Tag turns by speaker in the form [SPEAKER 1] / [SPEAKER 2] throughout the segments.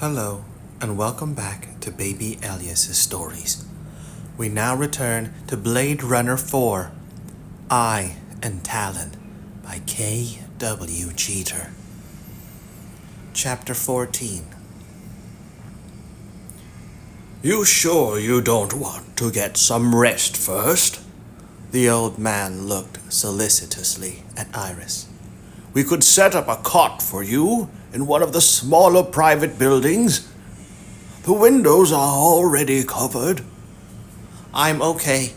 [SPEAKER 1] Hello, and welcome back to Baby Elias's stories. We now return to Blade Runner 4, I and Talon by K.W. Jeter. Chapter 14.
[SPEAKER 2] You sure you don't want to get some rest first?
[SPEAKER 1] The old man looked solicitously at Iris.
[SPEAKER 2] We could set up a cot for you in one of the smaller private buildings. The windows are already covered.
[SPEAKER 1] I'm okay.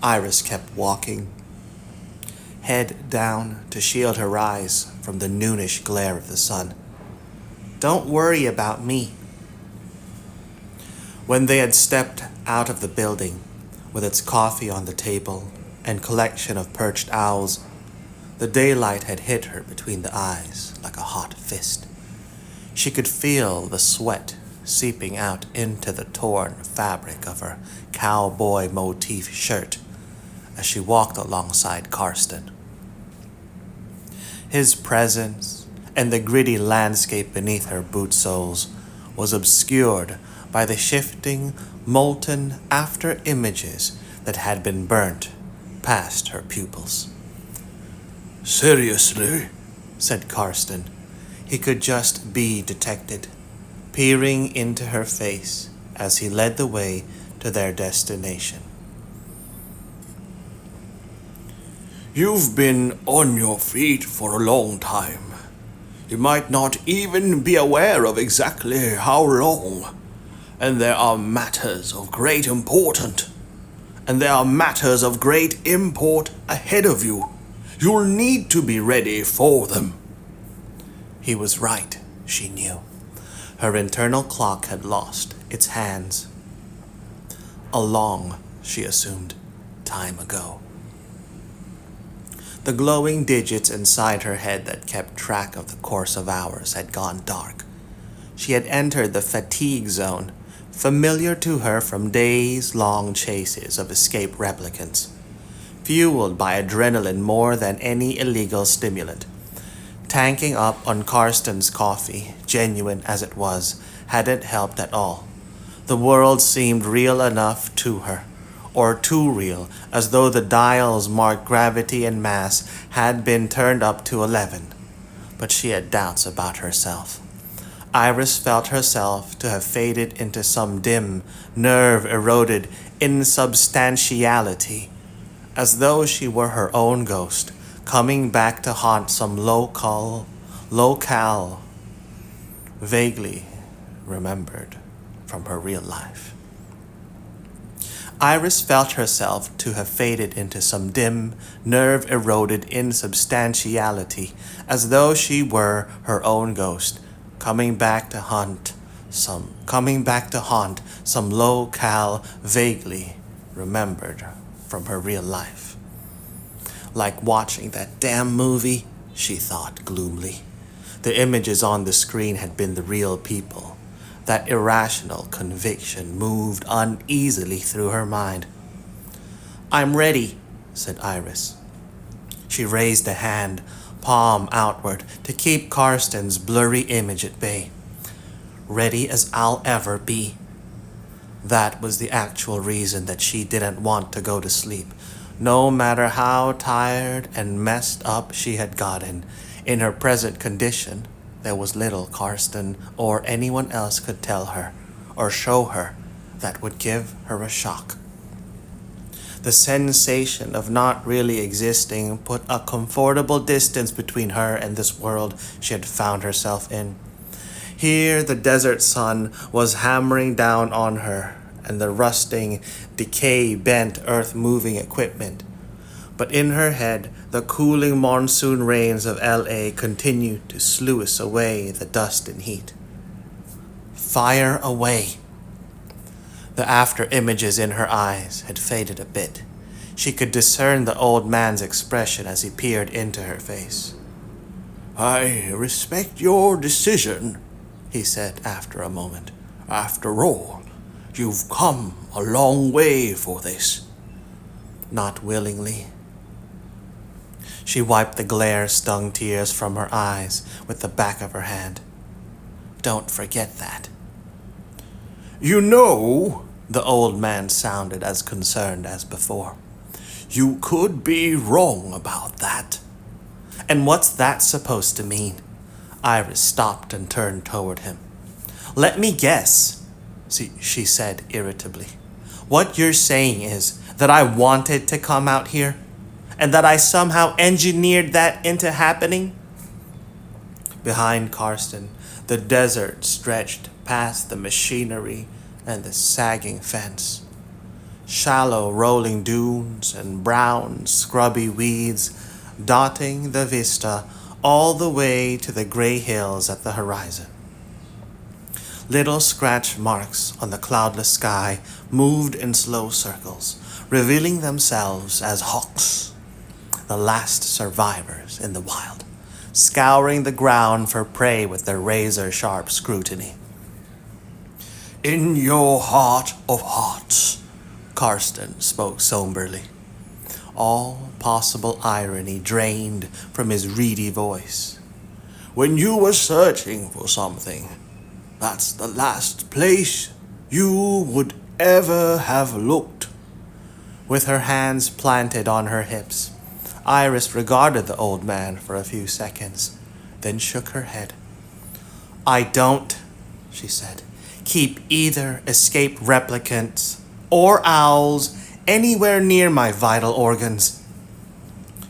[SPEAKER 1] Iris kept walking, head down to shield her eyes from the noonish glare of the sun. Don't worry about me. When they had stepped out of the building, with its coffee on the table and collection of perched owls, the daylight had hit her between the eyes like a hot fist. She could feel the sweat seeping out into the torn fabric of her cowboy motif shirt as she walked alongside Karsten. His presence and the gritty landscape beneath her boot soles was obscured by the shifting, molten after images that had been burnt past her pupils.
[SPEAKER 2] Seriously?
[SPEAKER 1] Said Karsten. He could just be detected, peering into her face as he led the way to their destination.
[SPEAKER 2] You've been on your feet for a long time. You might not even be aware of exactly how long. And there are matters of great import ahead of you. You'll need to be ready for them.
[SPEAKER 1] He was right, she knew. Her internal clock had lost its hands. A long, she assumed, time ago. The glowing digits inside her head that kept track of the course of hours had gone dark. She had entered the fatigue zone, familiar to her from days-long chases of escaped replicants, fueled by adrenaline more than any illegal stimulant. Tanking up on Karsten's coffee, genuine as it was, hadn't helped at all. The world seemed real enough to her, or too real, as though the dials marked gravity and mass had been turned up to 11. But she had doubts about herself. Iris felt herself to have faded into some dim, nerve-eroded insubstantiality, as though she were her own ghost, coming back to haunt some locale, vaguely remembered from her real life. Iris felt herself to have faded into some dim, nerve-eroded insubstantiality, as though she were her own ghost, coming back to haunt some locale vaguely remembered from her real life. Like watching that damn movie, she thought gloomily. The images on the screen had been the real people. That irrational conviction moved uneasily through her mind. I'm ready, said Iris. She raised a hand, palm outward, to keep Karsten's blurry image at bay. Ready as I'll ever be. That was the actual reason that she didn't want to go to sleep. No matter how tired and messed up she had gotten, in her present condition, there was little Karsten or anyone else could tell her or show her that would give her a shock. The sensation of not really existing put a comfortable distance between her and this world she had found herself in. Here the desert sun was hammering down on her, and the rusting, decay-bent earth-moving equipment. But in her head, the cooling monsoon rains of L.A. continued to sluice away the dust and heat. Fire away. The after-images in her eyes had faded a bit. She could discern the old man's expression as he peered into her face.
[SPEAKER 2] I respect your decision, he said after a moment. After all, you've come a long way for this.
[SPEAKER 1] Not willingly. She wiped the glare-stung tears from her eyes with the back of her hand. Don't forget that.
[SPEAKER 2] You know,
[SPEAKER 1] The old man sounded as concerned as before.
[SPEAKER 2] you could be wrong about that.
[SPEAKER 1] And what's that supposed to mean? Iris stopped and turned toward him. Let me guess, she said irritably. What you're saying is that I wanted to come out here? And that I somehow engineered that into happening? Behind Karsten, the desert stretched past the machinery and the sagging fence. Shallow rolling dunes and brown scrubby weeds dotting the vista all the way to the gray hills at the horizon. Little scratch marks on the cloudless sky moved in slow circles, revealing themselves as hawks, the last survivors in the wild, scouring the ground for prey with their razor-sharp scrutiny.
[SPEAKER 2] In your heart of hearts,
[SPEAKER 1] Karsten spoke somberly. All possible irony drained from his reedy voice.
[SPEAKER 2] when you were searching for something, that's the last place you would ever have looked.
[SPEAKER 1] With her hands planted on her hips, Iris regarded the old man for a few seconds, then shook her head. I don't, she said, keep either escaped replicants or owls anywhere near my vital organs.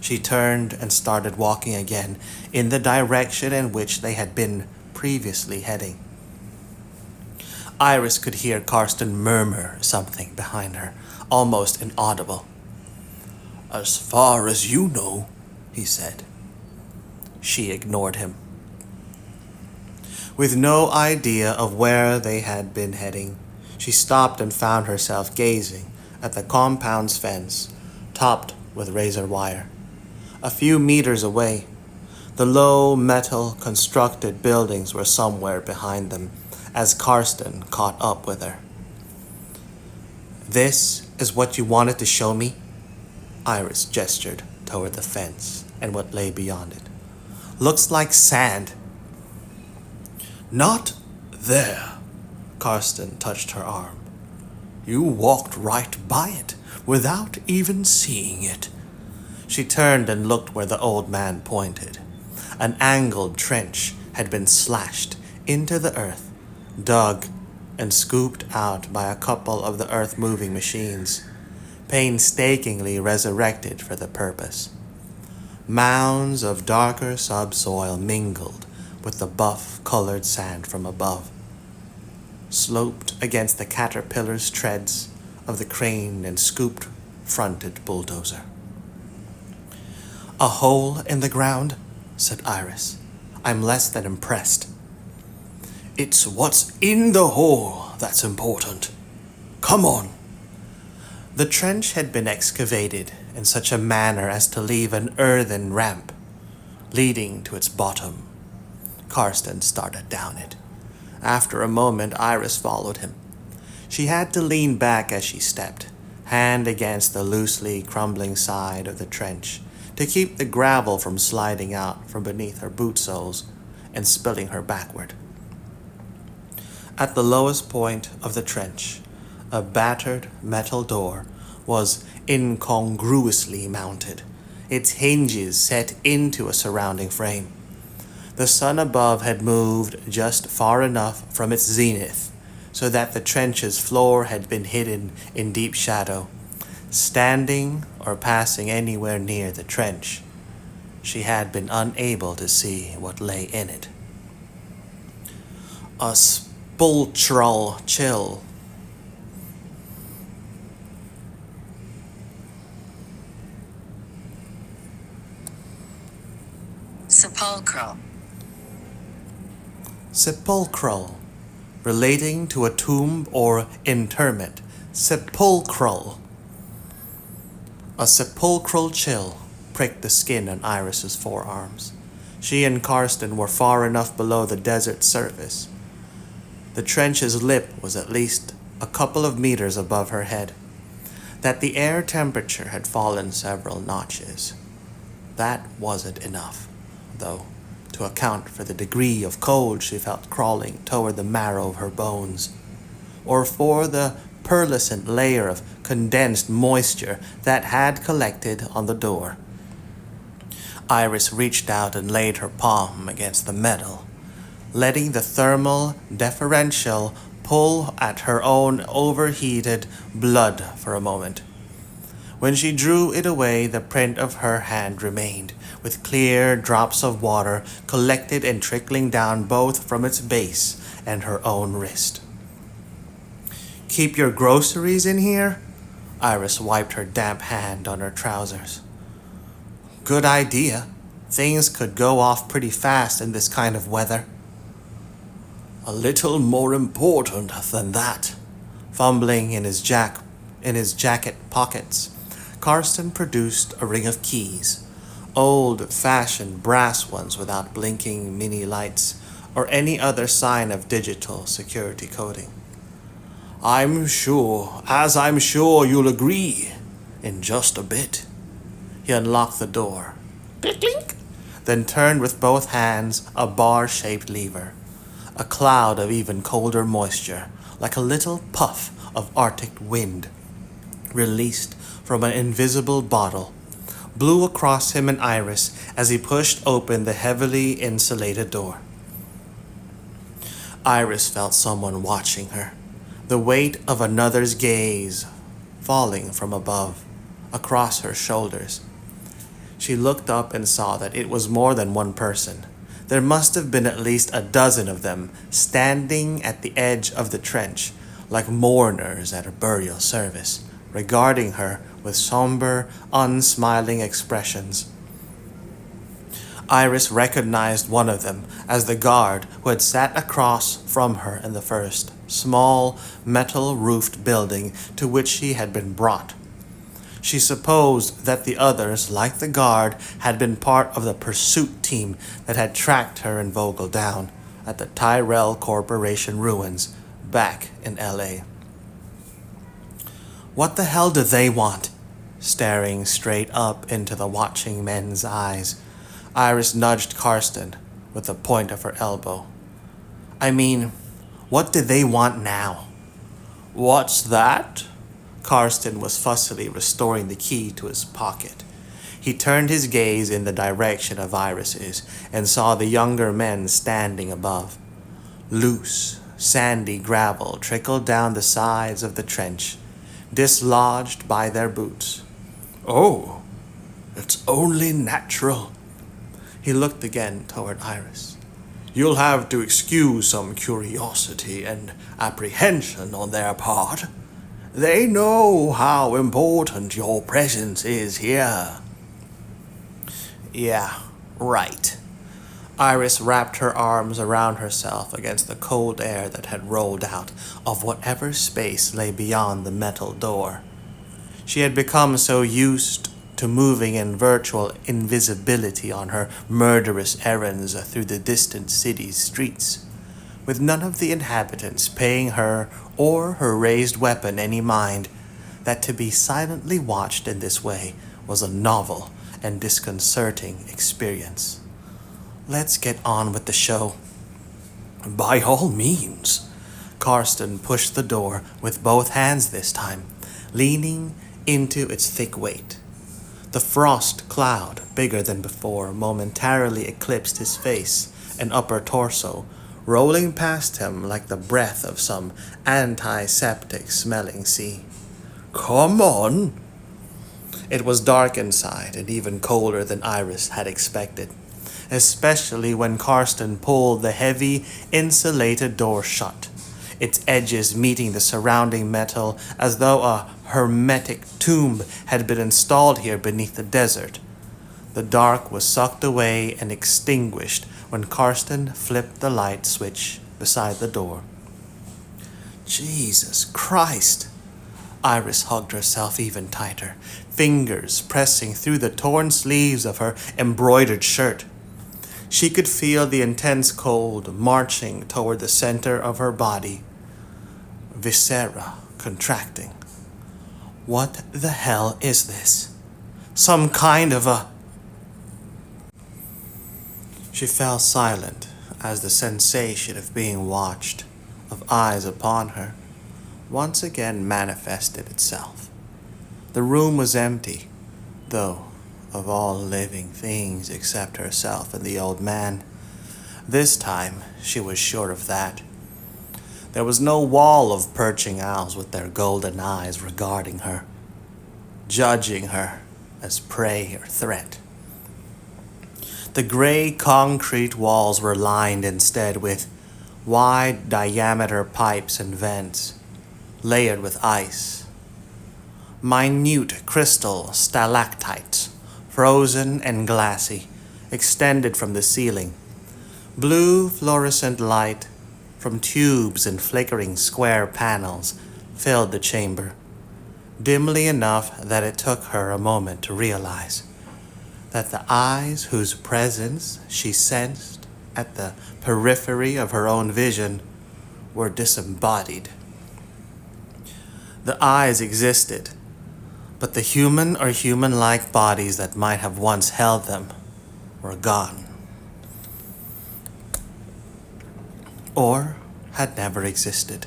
[SPEAKER 1] She turned and started walking again in the direction in which they had been previously heading. Iris could hear Karsten murmur something behind her, almost inaudible.
[SPEAKER 2] As far as you know, he said.
[SPEAKER 1] She ignored him. With no idea of where they had been heading, she stopped and found herself gazing at the compound's fence, topped with razor wire. A few meters away, the low metal constructed buildings were somewhere behind them as Karsten caught up with her. This is what you wanted to show me? Iris gestured toward the fence and what lay beyond it. Looks like sand.
[SPEAKER 2] Not there.
[SPEAKER 1] Karsten touched her arm.
[SPEAKER 2] You walked right by it without even seeing it.
[SPEAKER 1] She turned and looked where the old man pointed. An angled trench had been slashed into the earth, dug and scooped out by a couple of the earth-moving machines, painstakingly resurrected for the purpose. Mounds of darker subsoil mingled with the buff-colored sand from above, sloped against the caterpillar's treads of the craned and scooped-fronted bulldozer. A hole in the ground, said Iris. I'm less than impressed.
[SPEAKER 2] It's what's in the hole that's important. Come on.
[SPEAKER 1] The trench had been excavated in such a manner as to leave an earthen ramp leading to its bottom. Karsten started down it. After a moment, Iris followed him. She had to lean back as she stepped, hand against the loosely crumbling side of the trench, to keep the gravel from sliding out from beneath her boot soles and spilling her backward. At the lowest point of the trench, a battered metal door was incongruously mounted, its hinges set into a surrounding frame. The sun above had moved just far enough from its zenith so that the trench's floor had been hidden in deep shadow. Standing or passing anywhere near the trench, she had been unable to see what lay in it. A sepulchral chill.
[SPEAKER 3] Sepulchral.
[SPEAKER 1] Sepulchral, relating to a tomb or interment. Sepulchral. A sepulchral chill pricked the skin on Iris's forearms. She and Karsten were far enough below the desert surface. The trench's lip was at least a couple of meters above her head. That the air temperature had fallen several notches. That wasn't enough, though, to account for the degree of cold she felt crawling toward the marrow of her bones, or for the pearlescent layer of condensed moisture that had collected on the door. Iris reached out and laid her palm against the metal, letting the thermal differential pull at her own overheated blood for a moment. When she drew it away, the print of her hand remained, with clear drops of water collected and trickling down both from its base and her own wrist. "Keep your groceries in here?" Iris wiped her damp hand on her trousers. "Good idea. Things could go off pretty fast in this kind of weather."
[SPEAKER 2] "A little more important than that."
[SPEAKER 1] Fumbling in his jacket pockets, Karsten produced a ring of keys, old-fashioned brass ones without blinking mini lights or any other sign of digital security coding.
[SPEAKER 2] I'm sure you'll agree in just a bit."
[SPEAKER 1] He unlocked the door, clink, then turned with both hands a bar-shaped lever. A cloud of even colder moisture, like a little puff of Arctic wind, released from an invisible bottle, blew across him and Iris as he pushed open the heavily insulated door. Iris felt someone watching her, the weight of another's gaze falling from above, across her shoulders. She looked up and saw that it was more than one person. There must have been at least a dozen of them, standing at the edge of the trench, like mourners at a burial service, regarding her with somber, unsmiling expressions. Iris recognized one of them as the guard who had sat across from her in the first, small, metal-roofed building to which she had been brought. She supposed that the others, like the guard, had been part of the pursuit team that had tracked her and Vogel down at the Tyrell Corporation ruins back in L.A. "What the hell do they want?" Staring straight up into the watching men's eyes, Iris nudged Karsten with the point of her elbow. "I mean, what do they want now?"
[SPEAKER 2] "What's that?"
[SPEAKER 1] Karsten was fussily restoring the key to his pocket. He turned his gaze in the direction of Iris's and saw the younger men standing above. Loose, sandy gravel trickled down the sides of the trench, dislodged by their boots.
[SPEAKER 2] "Oh, it's only natural."
[SPEAKER 1] He looked again toward Iris.
[SPEAKER 2] "You'll have to excuse some curiosity and apprehension on their part. They know how important your presence is here."
[SPEAKER 1] "Yeah, right." Iris wrapped her arms around herself against the cold air that had rolled out of whatever space lay beyond the metal door. She had become so used to moving in virtual invisibility on her murderous errands through the distant city's streets, with none of the inhabitants paying her or her raised weapon any mind, that to be silently watched in this way was a novel and disconcerting experience. "Let's get on with the show."
[SPEAKER 2] "By all means."
[SPEAKER 1] Karsten pushed the door with both hands this time, leaning into its thick weight. The frost cloud, bigger than before, momentarily eclipsed his face and upper torso, rolling past him like the breath of some antiseptic smelling sea.
[SPEAKER 2] "Come on."
[SPEAKER 1] It was dark inside and even colder than Iris had expected, especially when Karsten pulled the heavy, insulated door shut, its edges meeting the surrounding metal as though a hermetic tomb had been installed here beneath the desert. The dark was sucked away and extinguished when Karsten flipped the light switch beside the door. Jesus Christ! Iris hugged herself even tighter, fingers pressing through the torn sleeves of her embroidered shirt. She could feel the intense cold marching toward the center of her body, viscera contracting. What the hell is this? Some kind of a... She fell silent as the sensation of being watched, of eyes upon her, once again manifested itself. The room was empty, though of all living things except herself and the old man. This time she was sure of that. There was no wall of perching owls with their golden eyes regarding her, judging her as prey or threat. The gray concrete walls were lined instead with wide diameter pipes and vents, layered with ice. Minute crystal stalactites, frozen and glassy, extended from the ceiling. Blue fluorescent light from tubes and flickering square panels filled the chamber, dimly enough that it took her a moment to realize that the eyes whose presence she sensed at the periphery of her own vision were disembodied. The eyes existed, but the human or human-like bodies that might have once held them were gone. Or had never existed.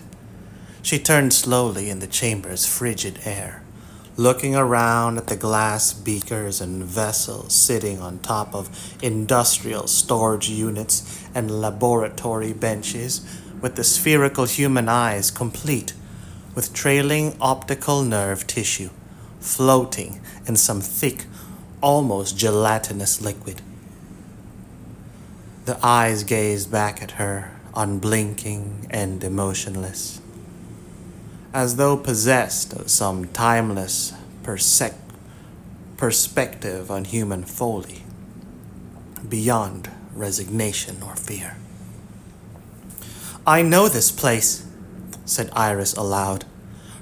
[SPEAKER 1] She turned slowly in the chamber's frigid air, looking around at the glass beakers and vessels sitting on top of industrial storage units and laboratory benches, with the spherical human eyes complete with trailing optical nerve tissue, floating in some thick, almost gelatinous liquid. The eyes gazed back at her, unblinking and emotionless, as though possessed of some timeless perspective on human folly, beyond resignation or fear. "I know this place," said Iris aloud.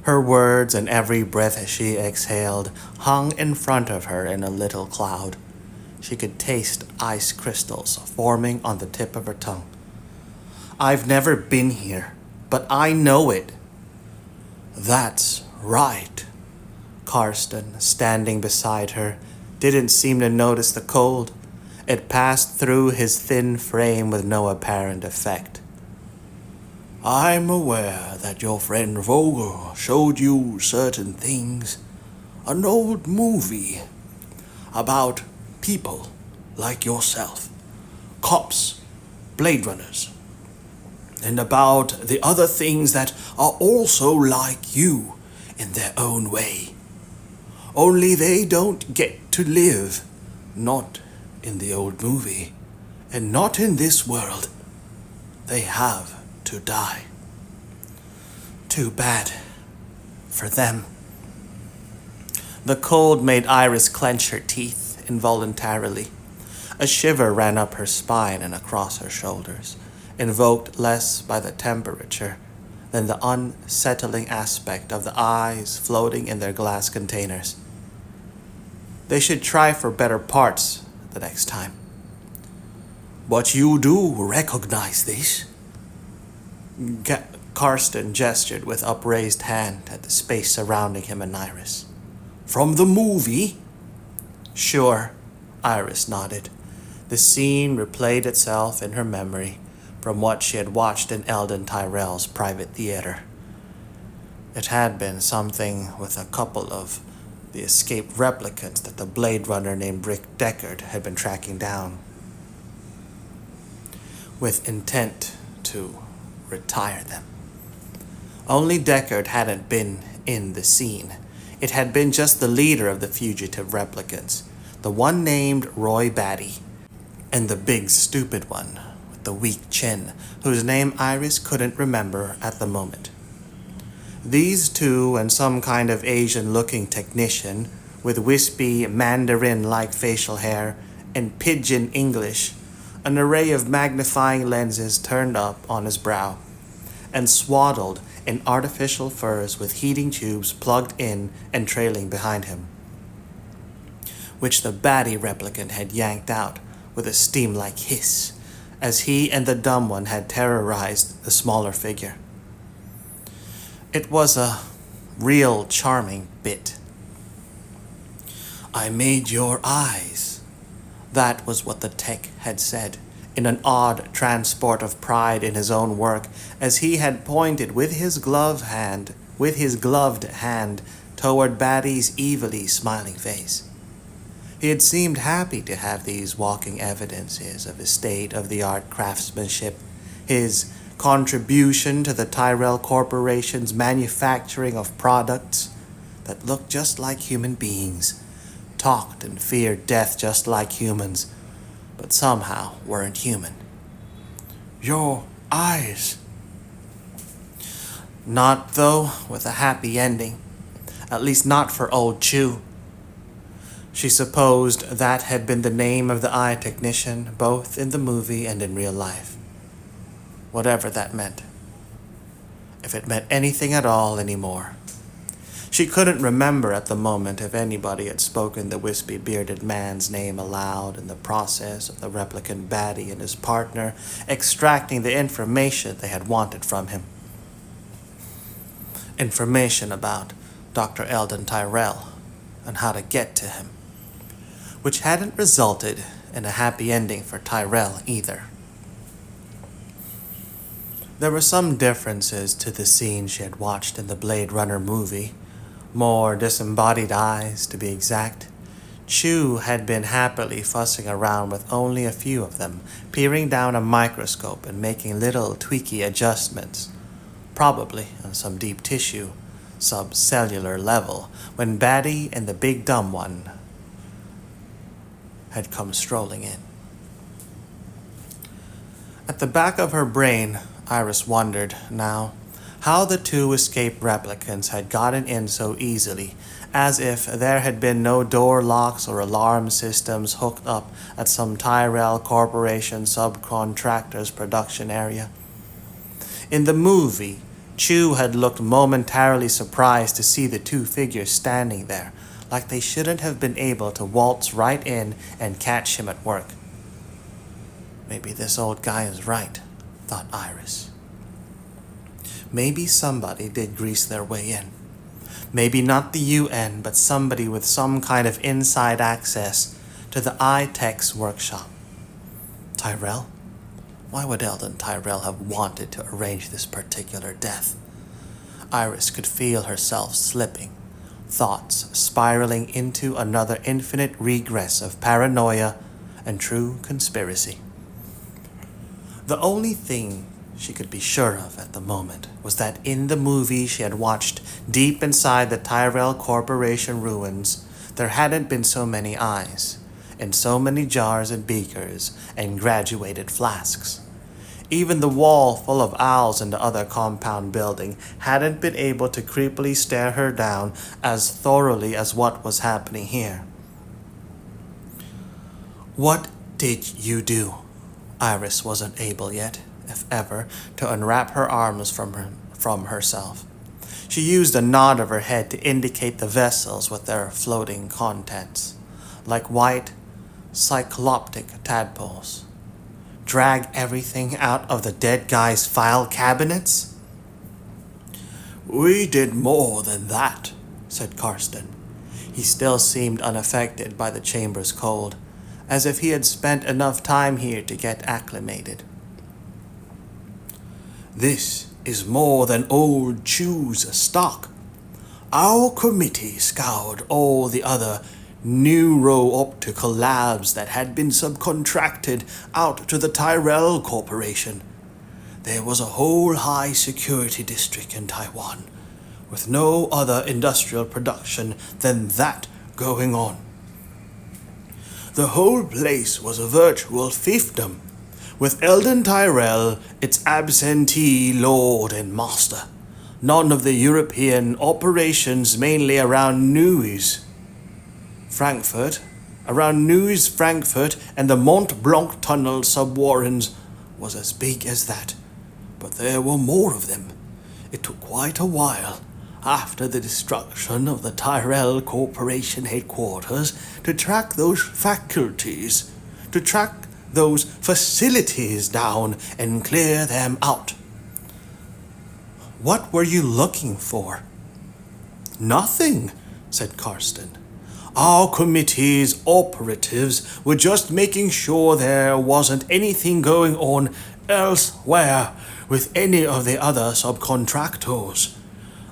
[SPEAKER 1] Her words and every breath she exhaled hung in front of her in a little cloud. She could taste ice crystals forming on the tip of her tongue. "I've never been here, but I know it." "That's right." Karsten, standing beside her, didn't seem to notice the cold. It passed through his thin frame with no apparent effect. "I'm aware that your friend Vogel showed you certain things. An old movie about people like yourself, cops, Blade Runners, and about the other things that are also like you in their own way. Only they don't get to live, not in the old movie, and not in this world. They have to die." Too bad for them. The cold made Iris clench her teeth involuntarily. A shiver ran up her spine and across her shoulders, invoked less by the temperature than the unsettling aspect of the eyes floating in their glass containers. They should try for better parts the next time. "But you do recognize this?" Karsten gestured with upraised hand at the space surrounding him and Iris. "From the movie?" "Sure," Iris nodded. The scene replayed itself in her memory from what she had watched in Eldon Tyrell's private theater. It had been something with a couple of the escaped replicants that the Blade Runner named Rick Deckard had been tracking down, with intent to retire them. Only Deckard hadn't been in the scene. It had been just the leader of the fugitive replicants, the one named Roy Batty, and the big stupid one with the weak chin, whose name Iris couldn't remember at the moment. These two and some kind of Asian-looking technician with wispy Mandarin-like facial hair and pidgin English, an array of magnifying lenses turned up on his brow, and swaddled in artificial furs with heating tubes plugged in and trailing behind him, which the Batty replicant had yanked out with a steam-like hiss, as he and the dumb one had terrorized the smaller figure. It was a real charming bit. "I made your eyes." That was what the tech had said, in an odd transport of pride in his own work, as he had pointed with his gloved hand toward Batty's evilly smiling face. He had seemed happy to have these walking evidences of his state-of-the-art craftsmanship, his contribution to the Tyrell Corporation's manufacturing of products that looked just like human beings, talked and feared death just like humans, but somehow weren't human.
[SPEAKER 2] Your eyes.
[SPEAKER 1] Not, though, with a happy ending. At least not for old Chew. She supposed that had been the name of the eye technician, both in the movie and in real life. Whatever that meant. If it meant anything at all anymore. She couldn't remember at the moment if anybody had spoken the wispy-bearded man's name aloud in the process of the replicant baddie and his partner extracting the information they had wanted from him. Information about Dr. Eldon Tyrell and how to get to him, which hadn't resulted in a happy ending for Tyrell either. There were some differences to the scene she had watched in the Blade Runner movie. More disembodied eyes, to be exact. Chew had been happily fussing around with only a few of them, peering down a microscope and making little tweaky adjustments, probably on some deep tissue, subcellular level, when Batty and the big dumb one had come strolling in. At the back of her brain, Iris wondered, now, how the two escaped replicants had gotten in so easily, as if there had been no door locks or alarm systems hooked up at some Tyrell Corporation subcontractor's production area. In the movie, Chew had looked momentarily surprised to see the two figures standing there, like they shouldn't have been able to waltz right in and catch him at work. Maybe this old guy is right, thought Iris. Maybe somebody did grease their way in. Maybe not the UN, but somebody with some kind of inside access to the iTech's workshop. Tyrell? Why would Eldon Tyrell have wanted to arrange this particular death? Iris could feel herself slipping, thoughts spiraling into another infinite regress of paranoia and true conspiracy. The only thing she could be sure of at the moment was that in the movie she had watched deep inside the Tyrell Corporation ruins, there hadn't been so many eyes, and so many jars and beakers and graduated flasks. Even the wall full of owls in the other compound building hadn't been able to creepily stare her down as thoroughly as what was happening here. What did you do? Iris wasn't able yet, if ever, to unwrap her arms from herself. She used a nod of her head to indicate the vessels with their floating contents, like white, cycloptic tadpoles. Drag everything out of the dead guy's file cabinets?
[SPEAKER 2] We did more than that,
[SPEAKER 1] said Karsten. He still seemed unaffected by the chamber's cold, as if he had spent enough time here to get acclimated.
[SPEAKER 2] This is more than old Chew's stock. Our committee scoured all the other neuro-optical labs that had been subcontracted out to the Tyrell Corporation. There was a whole high-security district in Taiwan, with no other industrial production than that going on. The whole place was a virtual fiefdom, with Eldon Tyrell its absentee lord and master. None of the European operations mainly around Frankfurt, and the Mont Blanc Tunnel sub-warrens was as big as that, but there were more of them. It took quite a while, after the destruction of the Tyrell Corporation headquarters, to track those facilities down and clear them out.
[SPEAKER 1] What were you looking for?
[SPEAKER 2] Nothing, said Karsten. Our committee's operatives were just making sure there wasn't anything going on elsewhere with any of the other subcontractors.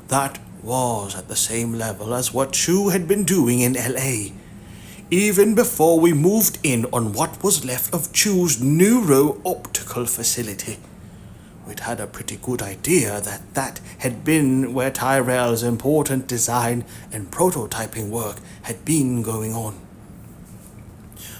[SPEAKER 2] That was at the same level as what Chu had been doing in LA. Even before we moved in on what was left of Chu's neuro-optical facility. We'd had a pretty good idea that had been where Tyrell's important design and prototyping work had been going on.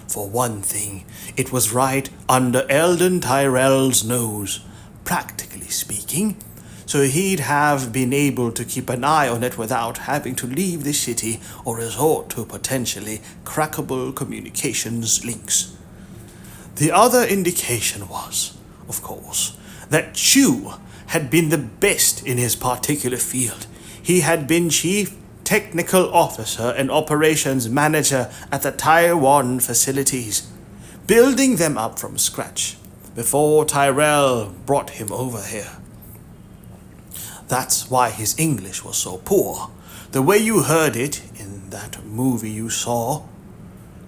[SPEAKER 2] For one thing, it was right under Eldon Tyrell's nose, practically speaking, so he'd have been able to keep an eye on it without having to leave the city or resort to potentially crackable communications links. The other indication was, of course, that Chu had been the best in his particular field. He had been chief technical officer and operations manager at the Taiwan facilities, building them up from scratch before Tyrell brought him over here. That's why his English was so poor. The way you heard it in that movie you saw,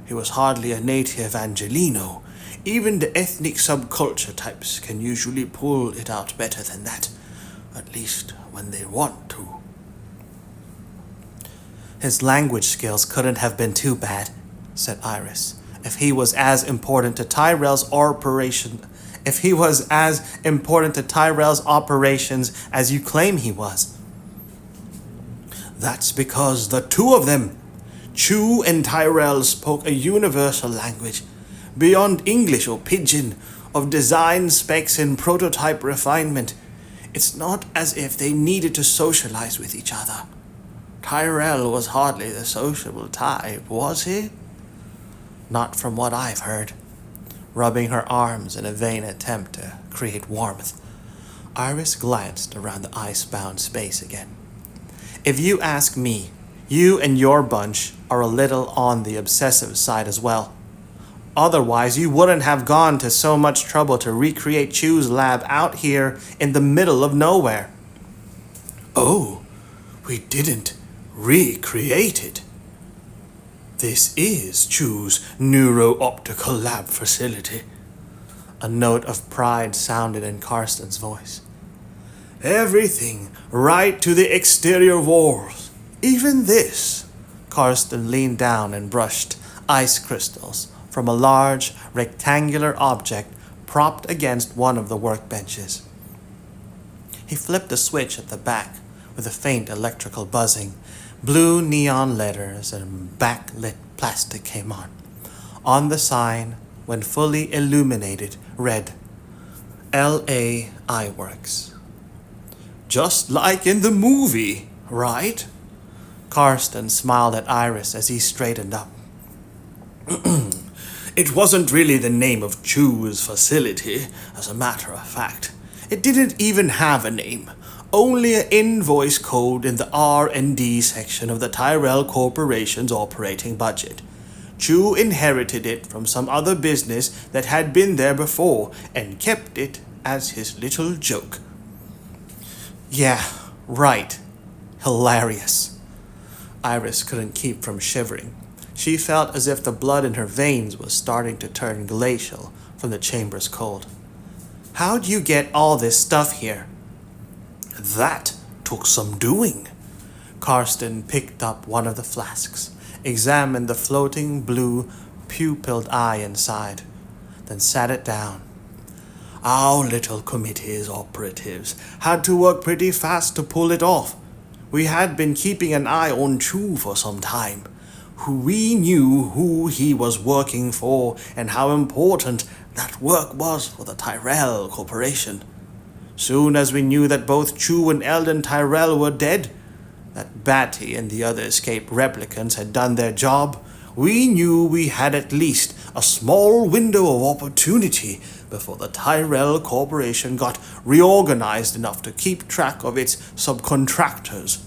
[SPEAKER 2] he was hardly a native Angelino. Even the ethnic subculture types can usually pull it out better than that, at least when they want to.
[SPEAKER 1] His language skills couldn't have been too bad, said Iris, if he was as important to Tyrell's operations as you claim he was.
[SPEAKER 2] That's because the two of them, Chu and Tyrell, spoke a universal language, beyond English or Pidgin, of design specs and prototype refinement. It's not as if they needed to socialize with each other. Tyrell was hardly the sociable type, was he?
[SPEAKER 1] Not from what I've heard. Rubbing her arms in a vain attempt to create warmth, Iris glanced around the ice-bound space again. If you ask me, you and your bunch are a little on the obsessive side as well. Otherwise, you wouldn't have gone to so much trouble to recreate Chu's lab out here in the middle of nowhere.
[SPEAKER 2] Oh, we didn't recreate it. This is Chu's neuro-optical lab facility.
[SPEAKER 1] A note of pride sounded in Karsten's voice.
[SPEAKER 2] Everything right to the exterior walls. Even this.
[SPEAKER 1] Karsten leaned down and brushed ice crystals from a large rectangular object propped against one of the workbenches. He flipped a switch at the back with a faint electrical buzzing. Blue neon letters and backlit plastic came on. On the sign, when fully illuminated, read, L.A. Iworks.
[SPEAKER 2] Just like in the movie, right?
[SPEAKER 1] Karsten smiled at Iris as he straightened up.
[SPEAKER 2] It wasn't really the name of Chu's facility, as a matter of fact. It didn't even have a name. Only an invoice code in the R&D section of the Tyrell Corporation's operating budget. Chu inherited it from some other business that had been there before and kept it as his little joke.
[SPEAKER 1] Yeah, right. Hilarious. Iris couldn't keep from shivering. She felt as if the blood in her veins was starting to turn glacial from the chamber's cold. How'd you get all this stuff here?
[SPEAKER 2] That took some doing.
[SPEAKER 1] Karsten picked up one of the flasks, examined the floating blue pupilled eye inside, then sat it down.
[SPEAKER 2] Our little committee's operatives had to work pretty fast to pull it off. We had been keeping an eye on Chu for some time. We knew who he was working for and how important that work was for the Tyrell Corporation. Soon as we knew that both Chu and Eldon Tyrell were dead, that Batty and the other escaped replicants had done their job, we knew we had at least a small window of opportunity before the Tyrell Corporation got reorganized enough to keep track of its subcontractors.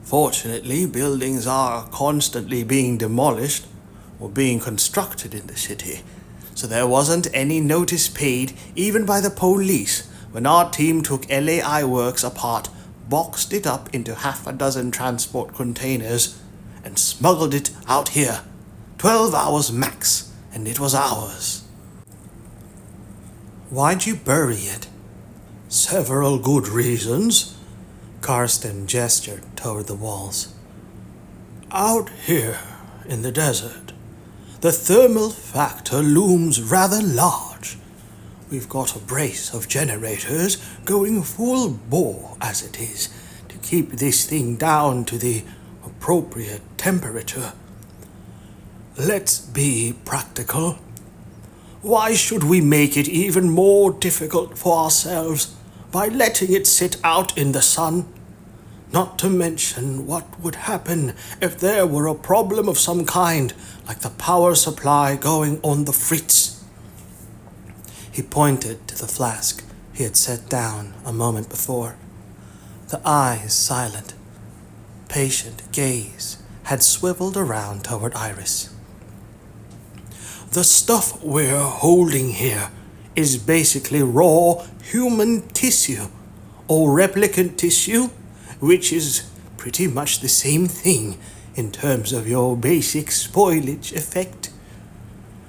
[SPEAKER 2] Fortunately, buildings are constantly being demolished or being constructed in the city, so there wasn't any notice paid even by the police when our team took LAI Works apart, boxed it up into half a dozen transport containers,
[SPEAKER 1] and smuggled it out here. 12 hours max, and it was ours. Why'd you bury it?
[SPEAKER 2] Several good reasons.
[SPEAKER 1] Karsten gestured toward the walls.
[SPEAKER 2] Out here in the desert, the thermal factor looms rather large. We've got a brace of generators going full bore as it is to keep this thing down to the appropriate temperature. Let's be practical. Why should we make it even more difficult for ourselves by letting it sit out in the sun? Not to mention what would happen if there were a problem of some kind, like the power supply going on the fritz.
[SPEAKER 1] He pointed to the flask he had set down a moment before. The eyes silent, patient gaze had swiveled around toward Iris.
[SPEAKER 2] The stuff we're holding here is basically raw human tissue, or replicant tissue, which is pretty much the same thing in terms of your basic spoilage effect.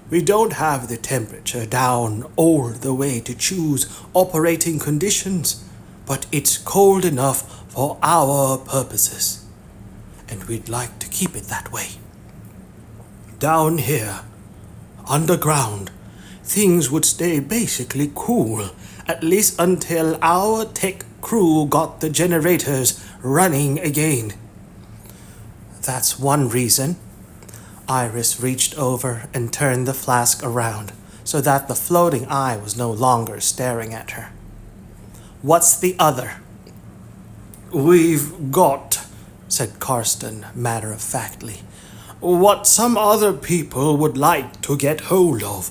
[SPEAKER 2] We don't have the temperature down all the way to choose operating conditions, but it's cold enough for our purposes, and we'd like to keep it that way. Down here, underground, things would stay basically cool, at least until our tech crew got the generators running again.
[SPEAKER 1] That's one reason. Iris reached over and turned the flask around so that the floating eye was no longer staring at her. What's the other?
[SPEAKER 2] We've got, said Karsten matter-of-factly, what some other people would like to get hold of.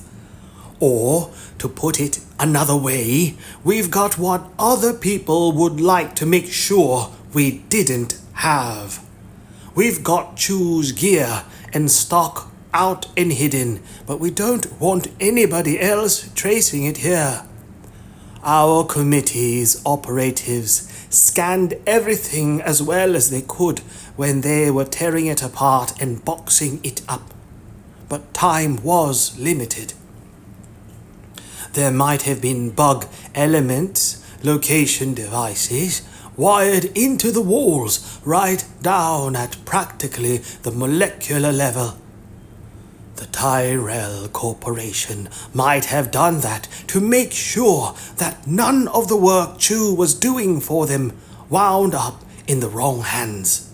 [SPEAKER 2] Or, to put it another way, we've got what other people would like to make sure we didn't have. We've got Chew's gear and stock out and hidden, but we don't want anybody else tracing it here. Our committee's operatives scanned everything as well as they could when they were tearing it apart and boxing it up. But time was limited. There might have been bug elements, location devices, wired into the walls right down at practically the molecular level. The Tyrell Corporation might have done that to make sure that none of the work Chew was doing for them wound up in the wrong hands.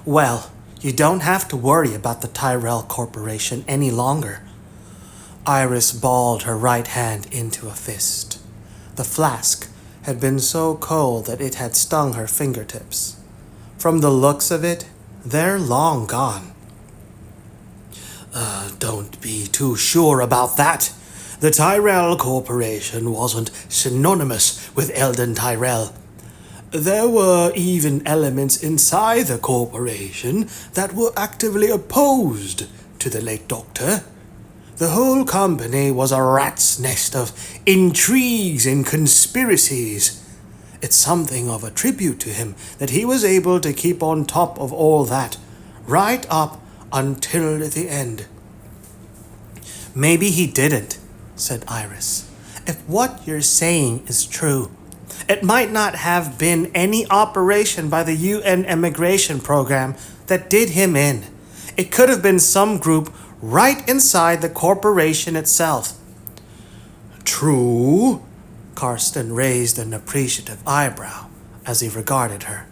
[SPEAKER 1] Well, you don't have to worry about the Tyrell Corporation any longer. Iris balled her right hand into a fist. The flask had been so cold that it had stung her fingertips. From the looks of it, they're long gone.
[SPEAKER 2] Don't be too sure about that. The Tyrell Corporation wasn't synonymous with Eldon Tyrell. There were even elements inside the corporation that were actively opposed to the late Doctor. The whole company was a rat's nest of intrigues and conspiracies. It's something of a tribute to him that he was able to keep on top of all that, right up until the end.
[SPEAKER 1] Maybe he didn't, said Iris. If what you're saying is true, it might not have been any operation by the UN immigration program that did him in. It could have been some group right inside the corporation itself.
[SPEAKER 2] True,
[SPEAKER 1] Karsten raised an appreciative eyebrow as he regarded her.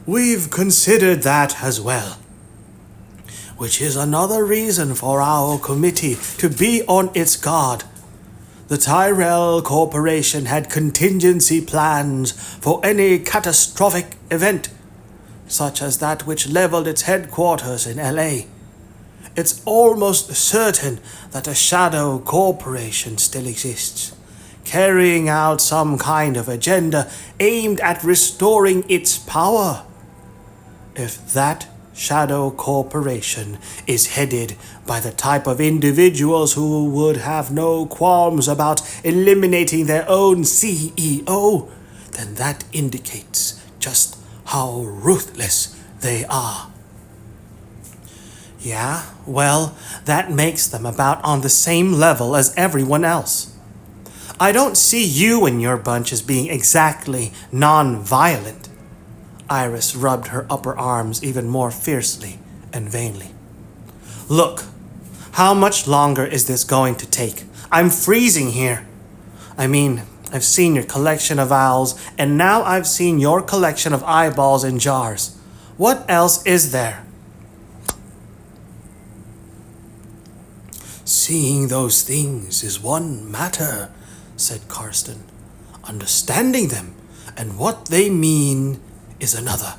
[SPEAKER 2] We've considered that as well, which is another reason for our committee to be on its guard. The Tyrell Corporation had contingency plans for any catastrophic event, such as that which leveled its headquarters in LA. It's almost certain that a shadow corporation still exists, carrying out some kind of agenda aimed at restoring its power. If that shadow corporation is headed by the type of individuals who would have no qualms about eliminating their own CEO, then that indicates just how ruthless
[SPEAKER 1] they are. Yeah, well, that makes them about on the same level as everyone else. I don't see you and your bunch as being exactly non-violent. Iris rubbed her upper arms even more fiercely and vainly. Look, how much longer is this going to take? I'm freezing here. I mean, I've seen your collection of owls, and now I've seen your collection of eyeballs in jars. What else is there?
[SPEAKER 2] Seeing those things is one matter, said Karsten. Understanding them and what they mean is another.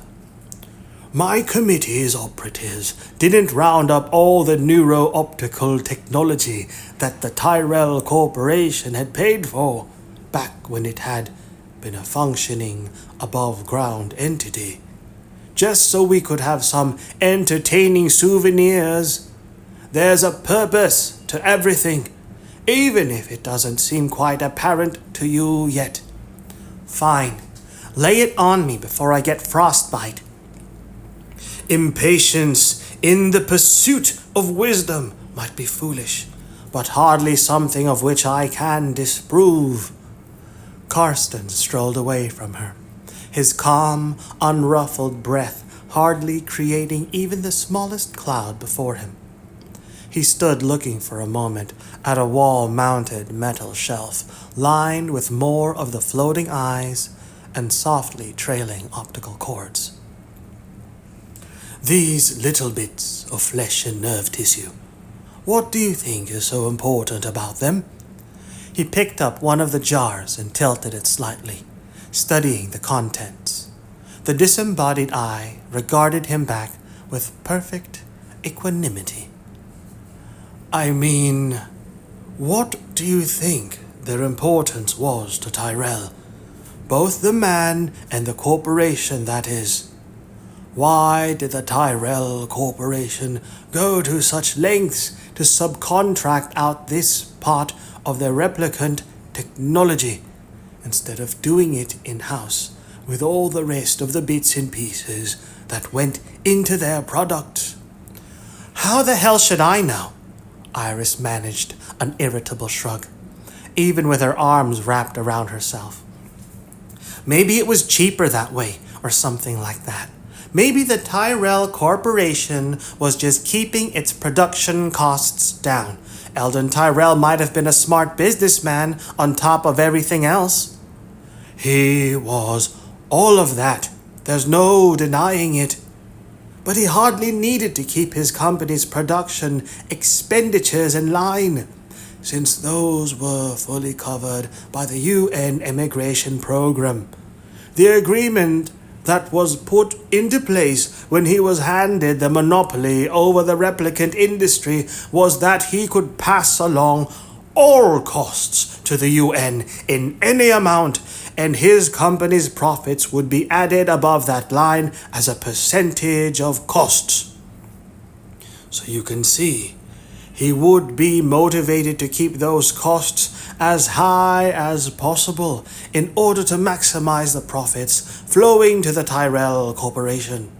[SPEAKER 2] My committee's operatives didn't round up all the neuro-optical technology that the Tyrell Corporation had paid for back when it had been a functioning above-ground entity, just so we could have some entertaining souvenirs. There's a purpose to everything, even if it doesn't seem quite apparent to you yet.
[SPEAKER 1] Fine. Lay it on me before I get frostbite.
[SPEAKER 2] Impatience in the pursuit of wisdom might be foolish, but hardly something of which I can disapprove.
[SPEAKER 1] Karsten strolled away from her, his calm, unruffled breath hardly creating even the smallest cloud before him. He stood looking for a moment at a wall-mounted metal shelf lined with more of the floating eyes and softly trailing optical cords.
[SPEAKER 2] These little bits of flesh and nerve tissue, what do you think is so important about them?
[SPEAKER 1] He picked up one of the jars and tilted it slightly, studying the contents. The disembodied eye regarded him back with perfect equanimity.
[SPEAKER 2] I mean, what do you think their importance was to Tyrell? Both the man and the corporation, that is. Why did the Tyrell Corporation go to such lengths to subcontract out this part of their replicant technology, instead of doing it in-house with all the rest of the bits and pieces that went into their product?
[SPEAKER 1] How the hell should I know? Iris managed an irritable shrug, even with her arms wrapped around herself. Maybe it was cheaper that way, or something like that. Maybe the Tyrell Corporation was just keeping its production costs down. Eldon Tyrell might have been a smart businessman on top of everything else.
[SPEAKER 2] He was all of that. There's no denying it. But he hardly needed to keep his company's production expenditures in line, since those were fully covered by the UN immigration program. The agreement that was put into place when he was handed the monopoly over the replicant industry was that he could pass along all costs to the UN in any amount, and his company's profits would be added above that line as a percentage of costs. So you can see, he would be motivated to keep those costs as high as possible in order to maximize the profits flowing to the Tyrell Corporation.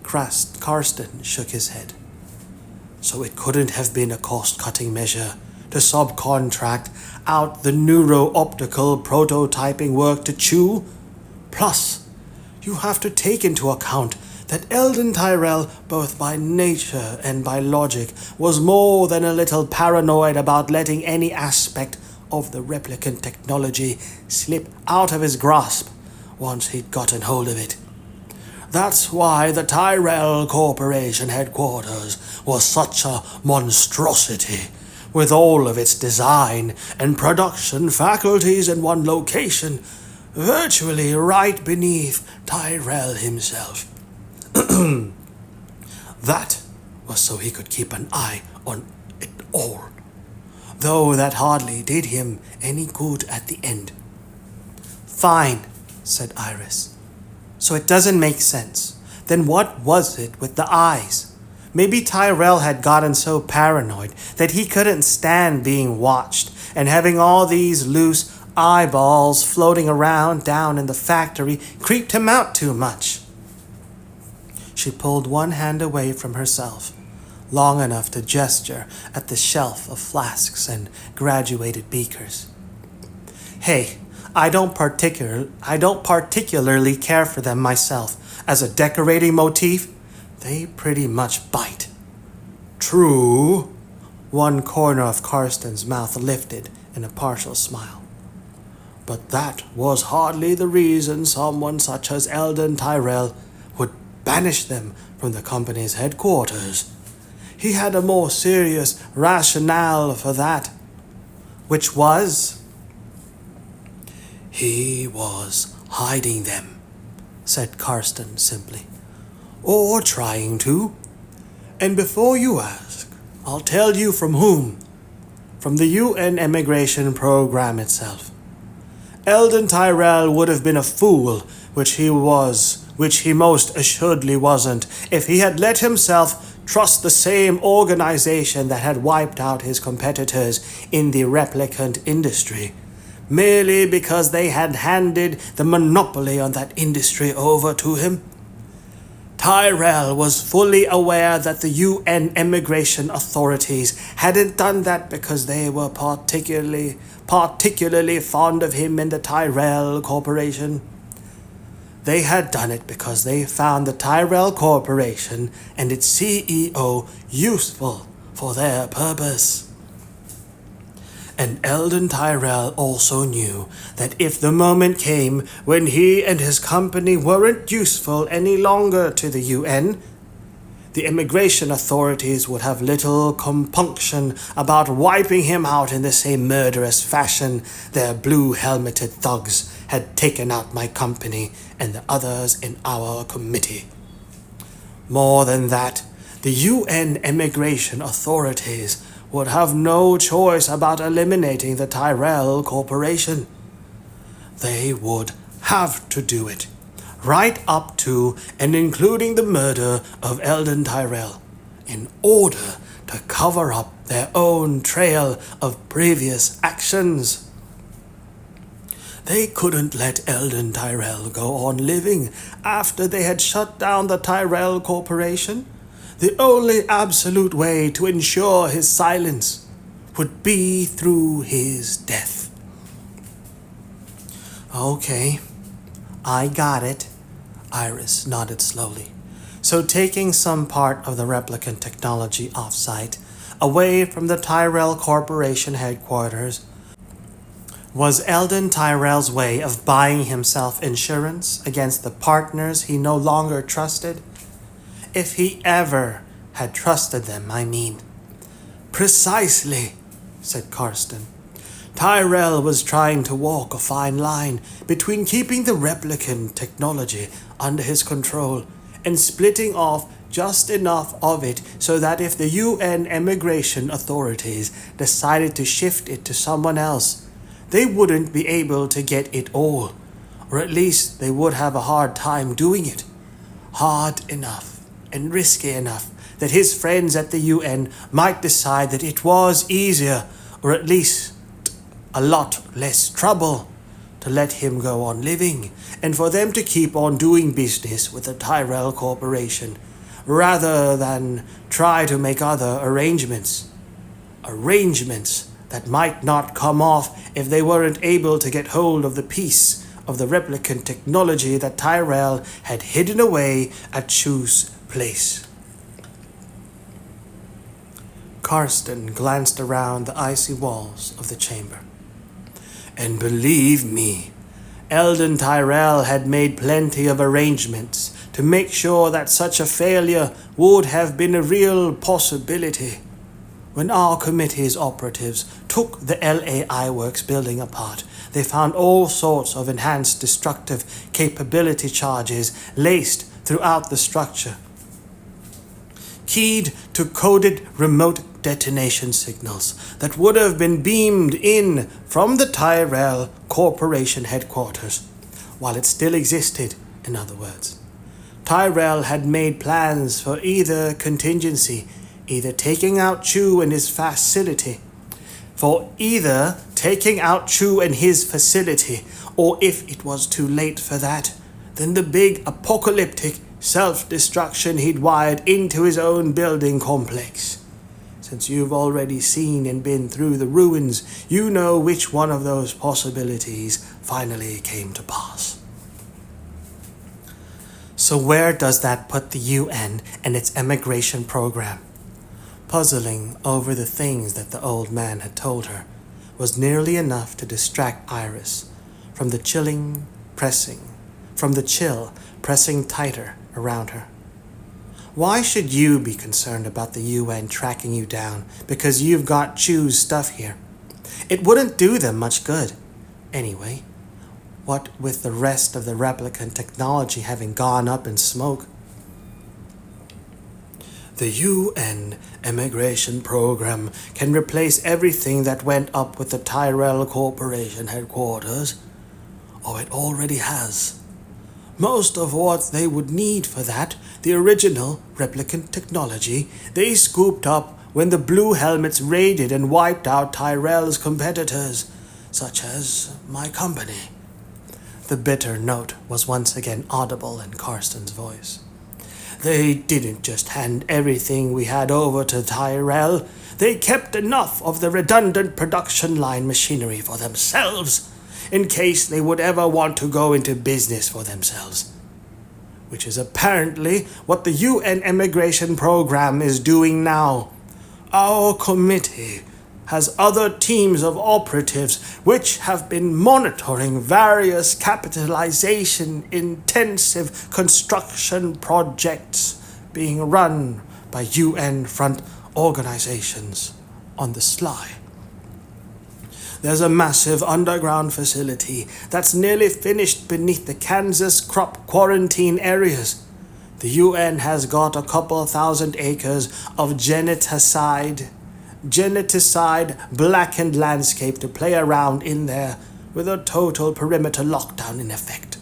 [SPEAKER 1] Karsten shook his head.
[SPEAKER 2] So it couldn't have been a cost-cutting measure to subcontract out the neuro-optical prototyping work to Chew? Plus, you have to take into account that Eldon Tyrell, both by nature and by logic, was more than a little paranoid about letting any aspect of the replicant technology slip out of his grasp once he'd gotten hold of it. That's why the Tyrell Corporation headquarters was such a monstrosity, with all of its design and production faculties in one location, virtually right beneath Tyrell himself. That was so he could keep an eye on it all, though that hardly did him any good at the end.
[SPEAKER 1] Fine, said Iris. So it doesn't make sense. Then what was it with the eyes? Maybe Tyrell had gotten so paranoid that he couldn't stand being watched, and having all these loose eyeballs floating around down in the factory creeped him out too much. she pulled one hand away from herself, long enough to gesture at the shelf of flasks and graduated beakers. Hey, I don't particularly care for them myself. As a decorating motif, they pretty much bite.
[SPEAKER 2] True.
[SPEAKER 1] One corner of Karsten's mouth lifted in a partial smile.
[SPEAKER 2] But that was hardly the reason someone such as Eldon Tyrell would banish them from the company's headquarters. He had a more serious rationale for that.
[SPEAKER 1] Which was?
[SPEAKER 2] He was hiding them,
[SPEAKER 1] said Karsten simply.
[SPEAKER 2] Or trying to. And before you ask, I'll tell you from whom.
[SPEAKER 1] From the UN immigration program itself.
[SPEAKER 2] Eldon Tyrell would have been a fool, which he most assuredly wasn't, if he had let himself trust the same organization that had wiped out his competitors in the replicant industry, merely because they had handed the monopoly on that industry over to him. Tyrell was fully aware that the UN immigration authorities hadn't done that because they were particularly fond of him and the Tyrell Corporation. They had done it because they found the Tyrell Corporation and its CEO useful for their purpose. And Eldon Tyrell also knew that if the moment came when he and his company weren't useful any longer to the UN, the immigration authorities would have little compunction about wiping him out in the same murderous fashion their blue-helmeted thugs had taken out my company and the others in our committee. More than that, the UN immigration authorities would have no choice about eliminating the Tyrell Corporation. They would have to do it, right up to and including the murder of Eldon Tyrell, in order to cover up their own trail of previous actions. They couldn't let Eldon Tyrell go on living after they had shut down the Tyrell Corporation. The only absolute way to ensure his silence would be through his death.
[SPEAKER 1] Okay, I got it, Iris nodded slowly. So taking some part of the replicant technology off-site, away from the Tyrell Corporation headquarters, was Eldon Tyrell's way of buying himself insurance against the partners he no longer trusted? If he ever had trusted them, I mean.
[SPEAKER 2] Precisely, said Karsten. Tyrell was trying to walk a fine line between keeping the replicant technology under his control and splitting off just enough of it so that if the UN immigration authorities decided to shift it to someone else, they wouldn't be able to get it all, or at least they would have a hard time doing it. Hard enough and risky enough that his friends at the UN might decide that it was easier, or at least a lot less trouble, to let him go on living, and for them to keep on doing business with the Tyrell Corporation, rather than try to make other arrangements. Arrangements that might not come off if they weren't able to get hold of the piece of the replicant technology that Tyrell had hidden away at Chu's place.
[SPEAKER 1] Karsten glanced around the icy walls of the chamber.
[SPEAKER 2] And believe me, Eldon Tyrell had made plenty of arrangements to make sure that such a failure would have been a real possibility. When our committee's operatives took the LAI Works building apart, they found all sorts of enhanced destructive capability charges laced throughout the structure, keyed to coded remote detonation signals that would have been beamed in from the Tyrell Corporation headquarters, while it still existed, in other words. Tyrell had made plans for either contingency, either taking out Chu and his facility, or if it was too late for that, then the big apocalyptic
[SPEAKER 1] Self-destruction he'd wired into his own building complex. Since you've already seen and been through the ruins, you know which one of those possibilities finally came to pass. So where does that put the UN and its emigration program? Puzzling over the things that the old man had told her was nearly enough to distract Iris from the chill pressing tighter around her. Why should you be concerned about the UN tracking you down because you've got Chew's stuff here? It wouldn't do them much good. Anyway, what with the rest of the replicant technology having gone up in smoke? The UN immigration program can replace everything that went up with the Tyrell Corporation headquarters. Oh, it already has. Most of what they would need for that, the original replicant technology, they scooped up when the Blue Helmets raided and wiped out Tyrell's competitors, such as my company. The bitter note was once again audible in Karsten's voice. They didn't just hand everything we had over to Tyrell. They kept enough of the redundant production line machinery for themselves, in case they would ever want to go into business for themselves. Which is apparently what the UN immigration program is doing now. Our committee has other teams of operatives which have been monitoring various capitalization-intensive construction projects being run by UN-front organizations on the sly. There's a massive underground facility that's nearly finished beneath the Kansas crop quarantine areas. The UN has got a couple thousand acres of geneticide blackened landscape to play around in there, with a total perimeter lockdown in effect,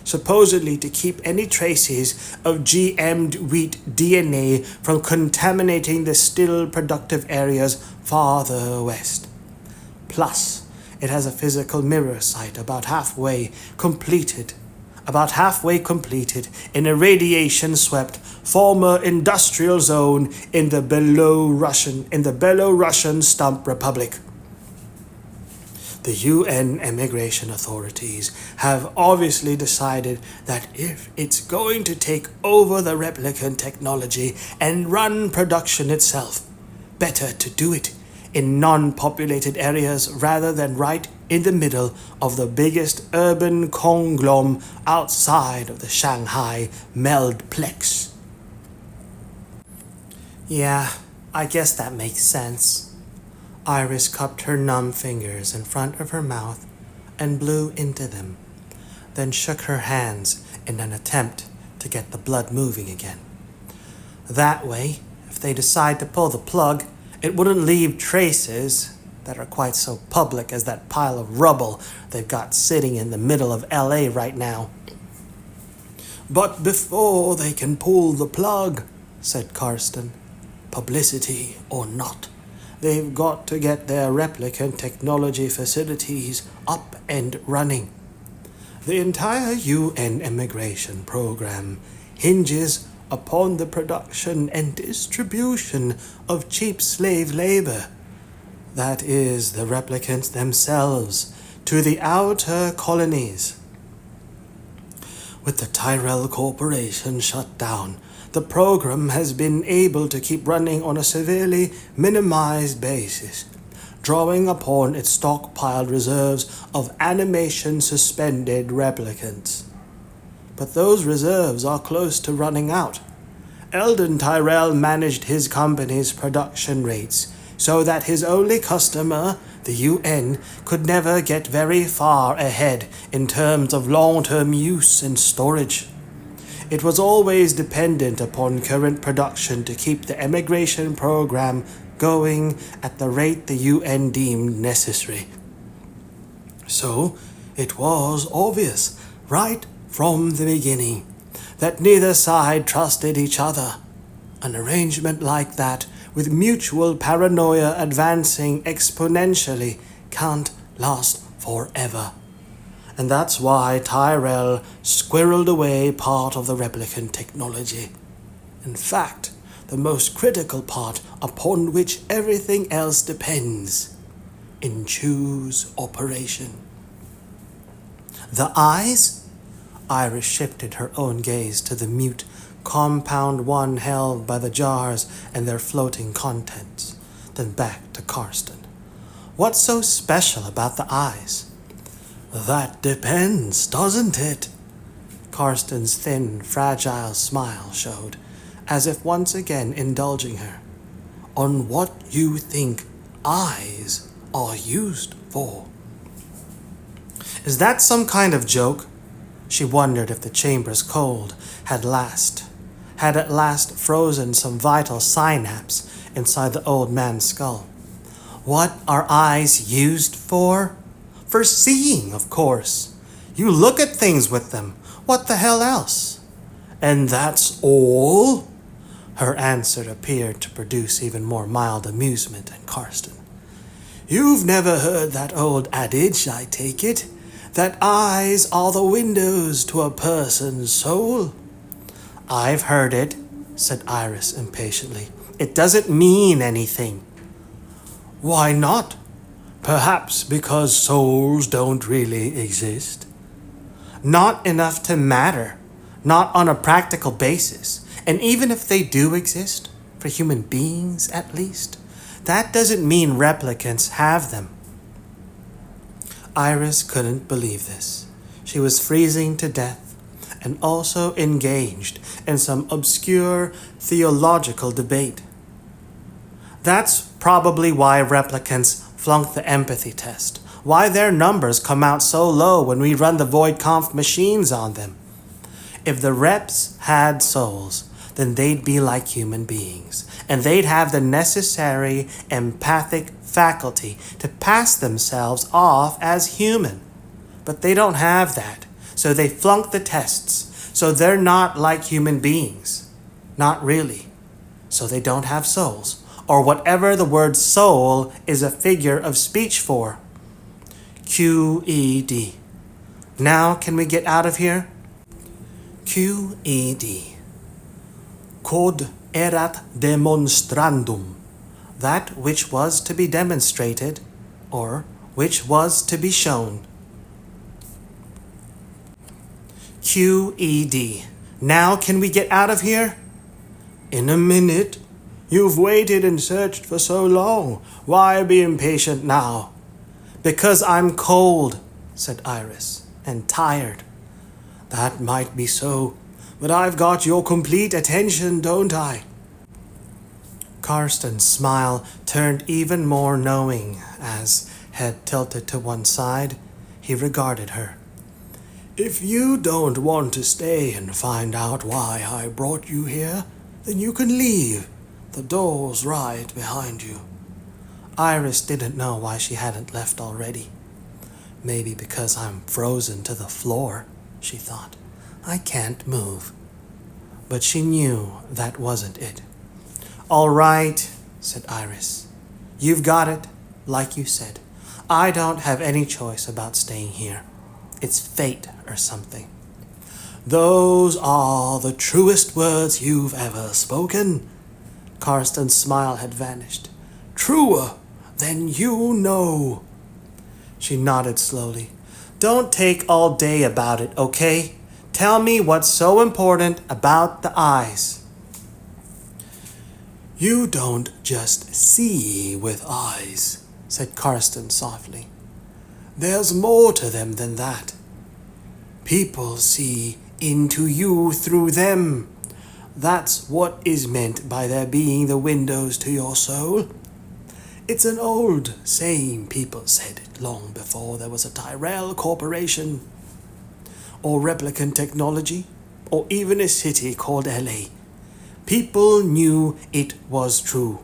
[SPEAKER 1] supposedly to keep any traces of GM'd wheat DNA from contaminating the still productive areas farther west. Plus, it has a physical mirror site about halfway completed in a radiation-swept former industrial zone in the Belarusian Stump Republic. The UN immigration authorities have obviously decided that if it's going to take over the replicant technology and run production itself, better to do it in non-populated areas rather than right in the middle of the biggest urban conglom outside of the Shanghai Meldplex. Yeah, I guess that makes sense. Iris cupped her numb fingers in front of her mouth and blew into them, then shook her hands in an attempt to get the blood moving again. That way, if they decide to pull the plug, it wouldn't leave traces that are quite so public as that pile of rubble they've got sitting in the middle of LA right now. But before they can pull the plug, said Karsten, publicity or not, they've got to get their replicant technology facilities up and running. The entire UN immigration program hinges upon the production and distribution of cheap slave labor, that is, the replicants themselves, to the outer colonies. With the Tyrell Corporation shut down, the program has been able to keep running on a severely minimized basis, drawing upon its stockpiled reserves of animation-suspended replicants. But those reserves are close to running out. Eldon Tyrell managed his company's production rates so that his only customer, the UN, could never get very far ahead in terms of long-term use and storage. It was always dependent upon current production to keep the emigration program going at the rate the UN deemed necessary. So, it was obvious, right from the beginning, that neither side trusted each other. An arrangement like that, with mutual paranoia advancing exponentially, can't last forever. And that's why Tyrell squirreled away part of the replicant technology. In fact, the most critical part upon which everything else depends. In Chew's operation. The eyes? Iris shifted her own gaze to the mute compound one held by the jars and their floating contents, then back to Karsten. What's so special about the eyes? That depends, doesn't it? Karsten's thin, fragile smile showed, as if once again indulging her. On what you think eyes are used for. Is that some kind of joke? She wondered if the chamber's cold had at last frozen some vital synapse inside the old man's skull. What are eyes used for? For seeing, of course. You look at things with them. What the hell else? And that's all? Her answer appeared to produce even more mild amusement in Karsten. You've never heard that old adage, I take it, that eyes are the windows to a person's soul? I've heard it, said Iris impatiently. It doesn't mean anything. Why not? Perhaps because souls don't really exist. Not enough to matter, not on a practical basis. And even if they do exist, for human beings at least, that doesn't mean replicants have them. Iris couldn't believe this. She was freezing to death and also engaged in some obscure theological debate. That's probably why replicants flunk the empathy test, why their numbers come out so low when we run the void conf machines on them. If the reps had souls, then they'd be like human beings, and they'd have the necessary empathic faculty to pass themselves off as human. But they don't have that, so they flunk the tests, so they're not like human beings. Not really. So they don't have souls, or whatever the word soul is a figure of speech for. QED. Now can we get out of here? QED. Quod erat demonstrandum. That which was to be demonstrated, or which was to be shown. QED. Now can we get out of here? In a minute. You've waited and searched for so long. Why be impatient now? Because I'm cold, said Iris, and tired. That might be so, but I've got your complete attention, don't I? Karsten's smile turned even more knowing as, head tilted to one side, he regarded her. If you don't want to stay and find out why I brought you here, then you can leave. The door's right behind you. Iris didn't know why she hadn't left already. Maybe because I'm frozen to the floor, she thought. I can't move. But she knew that wasn't it. All right, said Iris. You've got it, like you said. I don't have any choice about staying here. It's fate or something. Those are the truest words you've ever spoken. Karsten's smile had vanished. Truer than you know. She nodded slowly. Don't take all day about it, okay? Tell me what's so important about the eyes. You don't just see with eyes, said Karsten softly. There's more to them than that. People see into you through them. That's what is meant by their being the windows to your soul. It's an old saying, people said it long before there was a Tyrell Corporation, or replicant technology, or even a city called LA. People knew it was true.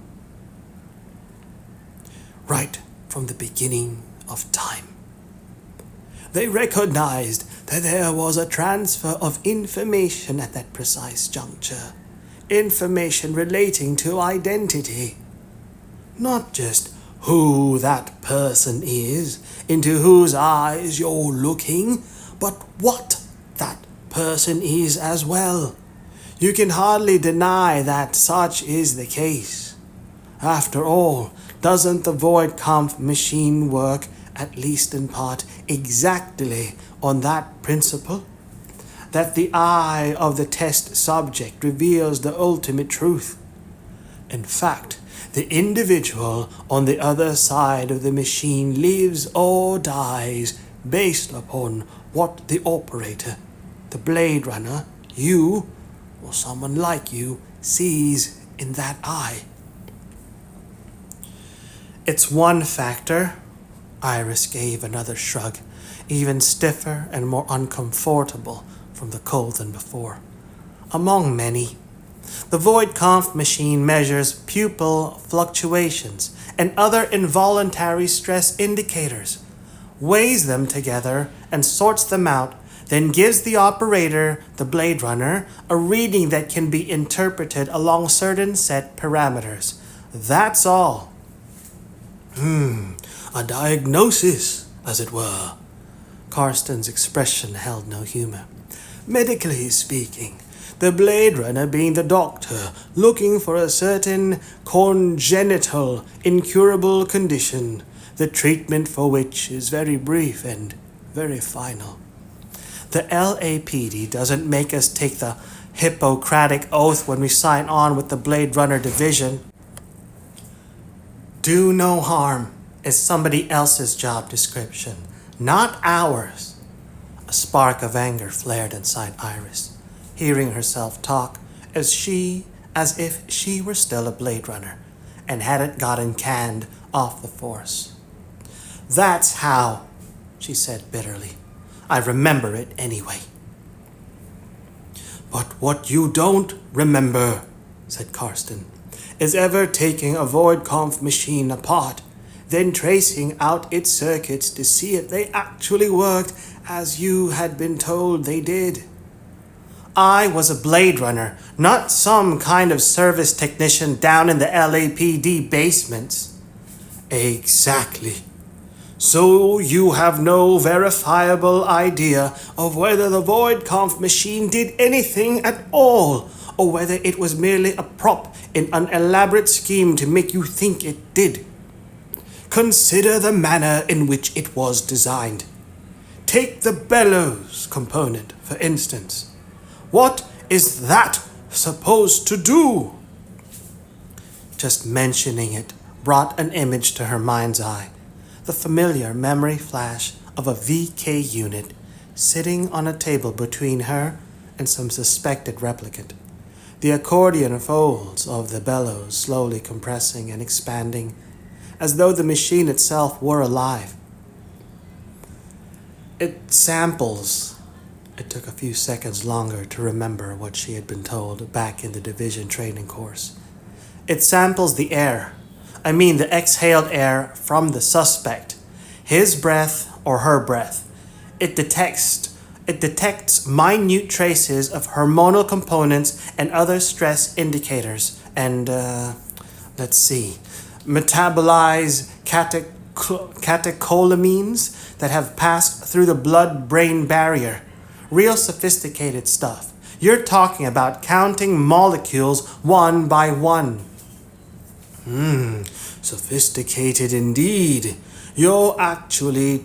[SPEAKER 1] Right from the beginning of time. They recognized that there was a transfer of information at that precise juncture. Information relating to identity. Not just who that person is into whose eyes you're looking, but what that person is as well. You can hardly deny that such is the case. After all, doesn't the void conf machine work, at least in part, exactly on that principle? That the eye of the test subject reveals the ultimate truth. In fact, the individual on the other side of the machine lives or dies based upon what the operator, the Blade Runner, you, or someone like you, sees in that eye. It's one factor. Iris gave another shrug, even stiffer and more uncomfortable from the cold than before. Among many. The void conf machine measures pupil fluctuations and other involuntary stress indicators, weighs them together and sorts them out, then gives the operator, the Blade Runner, a reading that can be interpreted along certain set parameters. That's all. A diagnosis, as it were. Karsten's expression held no humor. Medically speaking, the Blade Runner being the doctor looking for a certain congenital, incurable condition, the treatment for which is very brief and very final. The LAPD doesn't make us take the Hippocratic oath when we sign on with the Blade Runner division. Do no harm is somebody else's job description, not ours. A spark of anger flared inside Iris, hearing herself talk as if she were still a Blade Runner and hadn't gotten canned off the force. That's how, she said bitterly. I remember it anyway. But what you don't remember, said Karsten, is ever taking a void conf machine apart, then tracing out its circuits to see if they actually worked as you had been told they did. I was a Blade Runner, not some kind of service technician down in the LAPD basements. Exactly. So you have no verifiable idea of whether the void conf machine did anything at all, or whether it was merely a prop in an elaborate scheme to make you think it did. Consider the manner in which it was designed. Take the bellows component, for instance. What is that supposed to do? Just mentioning it brought an image to her mind's eye. The familiar memory flash of a VK unit sitting on a table between her and some suspected replicant. The accordion folds of the bellows slowly compressing and expanding, as though the machine itself were alive. It took a few seconds longer to remember what she had been told back in the division training course. It samples the air. The exhaled air from the suspect. His breath or her breath. It detects minute traces of hormonal components and other stress indicators and, metabolize catecholamines that have passed through the blood-brain barrier. Real sophisticated stuff. You're talking about counting molecules one by one. Sophisticated indeed. You're actually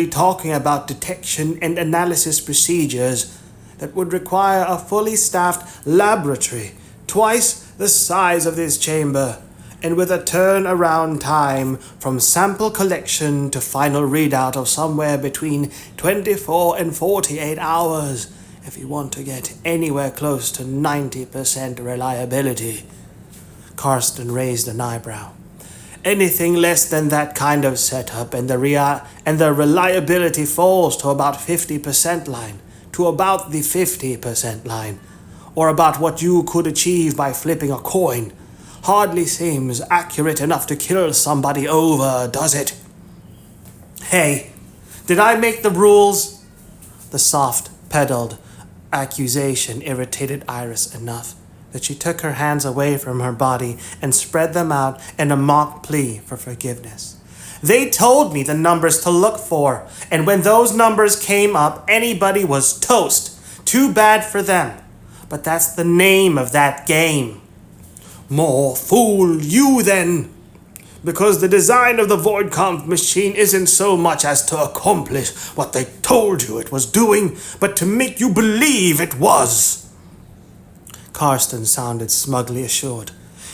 [SPEAKER 1] talking about detection and analysis procedures that would require a fully staffed laboratory, twice the size of this chamber, and with a turnaround time from sample collection to final readout of somewhere between 24 and 48 hours, if you want to get anywhere close to 90% reliability. Karsten raised an eyebrow. Anything less than that kind of setup and the reliability falls to about 50% line, to about the 50% line, or about what you could achieve by flipping a coin. Hardly seems accurate enough to kill somebody over, does it? Hey, did I make the rules? The soft, pedaled accusation irritated Iris enough that she took her hands away from her body and spread them out in a mock plea for forgiveness. They told me the numbers to look for, and when those numbers came up, anybody was toast. Too bad for them. But that's the name of that game.
[SPEAKER 2] More fool you then. Because the design of the Voidconf machine isn't so much as to accomplish what they told you it was doing, but to make you believe it was.
[SPEAKER 1] Karsten sounded smugly assured.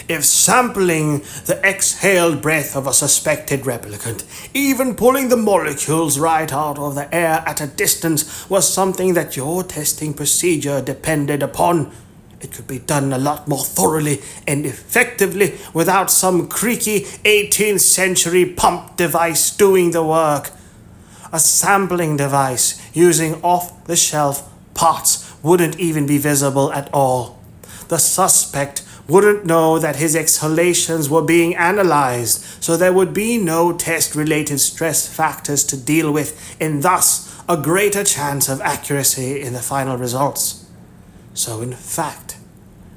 [SPEAKER 2] If sampling the exhaled breath of a suspected replicant, even pulling the molecules right out of the air at a distance, was something that your testing procedure depended upon, it could be done a lot more thoroughly and effectively without some creaky 18th century pump device doing the work. A sampling device using off-the-shelf parts wouldn't even be visible at all. The suspect wouldn't know that his exhalations were being analyzed, so there would be no test-related stress factors to deal with, and thus a greater chance of accuracy in the final results. So in fact,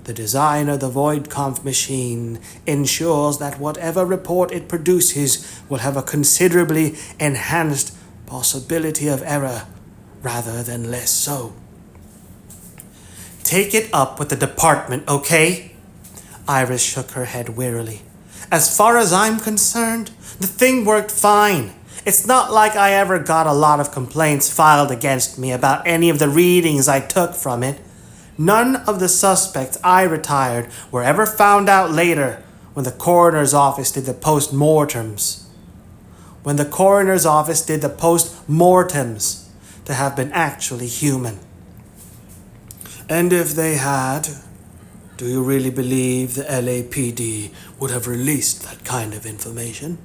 [SPEAKER 2] the design of the Voidconf machine ensures that whatever report it produces will have a considerably enhanced possibility of error, rather than less so.
[SPEAKER 1] Take it up with the department, okay? Iris shook her head wearily. As far as I'm concerned, the thing worked fine. It's not like I ever got a lot of complaints filed against me about any of the readings I took from it. None of the suspects I retired were ever found out later when the coroner's office did the post-mortems. To have been actually human.
[SPEAKER 2] And if they had, do you really believe the LAPD would have released that kind of information?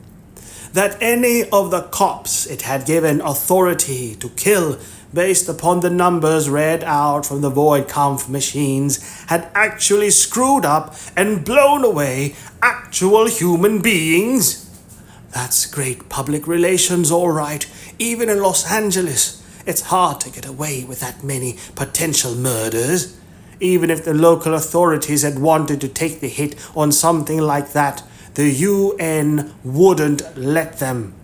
[SPEAKER 2] That any of the cops it had given authority to kill based upon the numbers read out from the Voidconf machines had actually screwed up and blown away actual human beings? That's great public relations, all right, even in Los Angeles. It's hard to get away with that many potential murders. Even if the local authorities had wanted to take the hit on something like that, the UN wouldn't let them.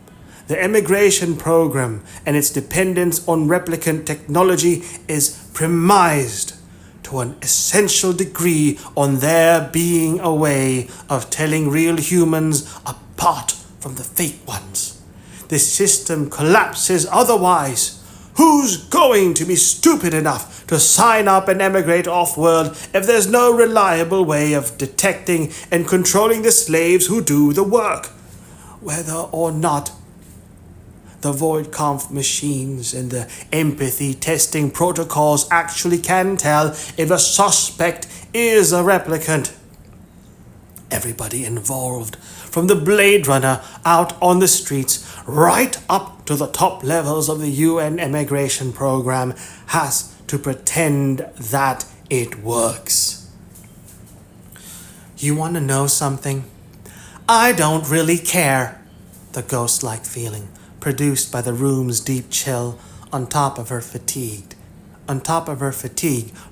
[SPEAKER 2] The immigration program and its dependence on replicant technology is premised to an essential degree on their being a way of telling real humans apart from the fake ones. The system collapses otherwise. Who's going to be stupid enough to sign up and emigrate off-world if there's no reliable way of detecting and controlling the slaves who do the work? Whether or not the Voidconf machines and the empathy testing protocols actually can tell if a suspect is a replicant. Everybody involved, from the Blade Runner out on the streets right up to the top levels of the UN immigration program, has to pretend that it works. You want to know something? I don't really care. The ghost-like feeling produced by the room's deep chill on top of her fatigue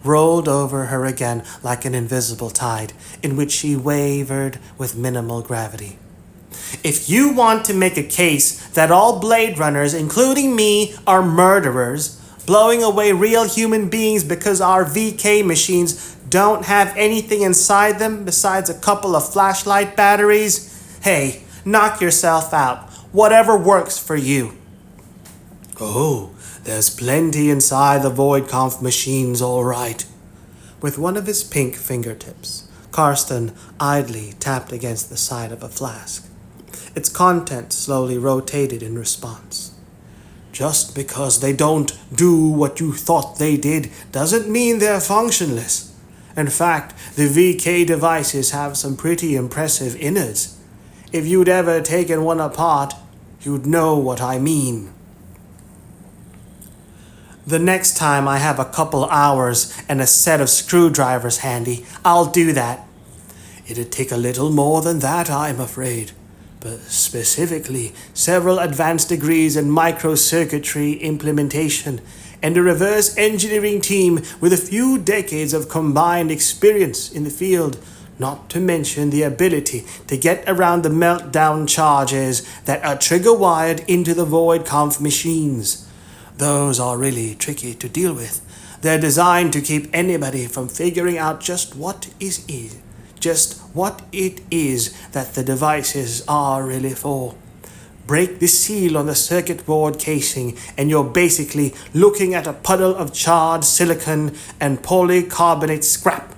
[SPEAKER 2] rolled over her again like an invisible tide, in which she wavered with minimal gravity. If you want to make a case that all Blade Runners, including me, are murderers, blowing away real human beings because our VK machines don't have anything inside them besides a couple of flashlight batteries, hey, knock yourself out. Whatever works for you. Oh, there's plenty inside the Voidconf machines, all right. With one of his pink fingertips, Karsten idly tapped against the side of a flask. Its contents slowly rotated in response. Just because they don't do what you thought they did doesn't mean they're functionless. In fact, the VK devices have some pretty impressive innards. If you'd ever taken one apart, you'd know what I mean. The next time I have a couple hours and a set of screwdrivers handy, I'll do that. It'd take a little more than that, I'm afraid. But specifically, several advanced degrees in microcircuitry implementation
[SPEAKER 1] and a reverse engineering team with a few decades of combined experience in the field, not to mention the ability to get around the meltdown charges that are trigger-wired into the void conf machines. Those are really tricky to deal with. They're designed to keep anybody from figuring out just what it is that the devices are really for. Break the seal on the circuit board casing, and you're basically looking at a puddle of charred silicon and polycarbonate scrap.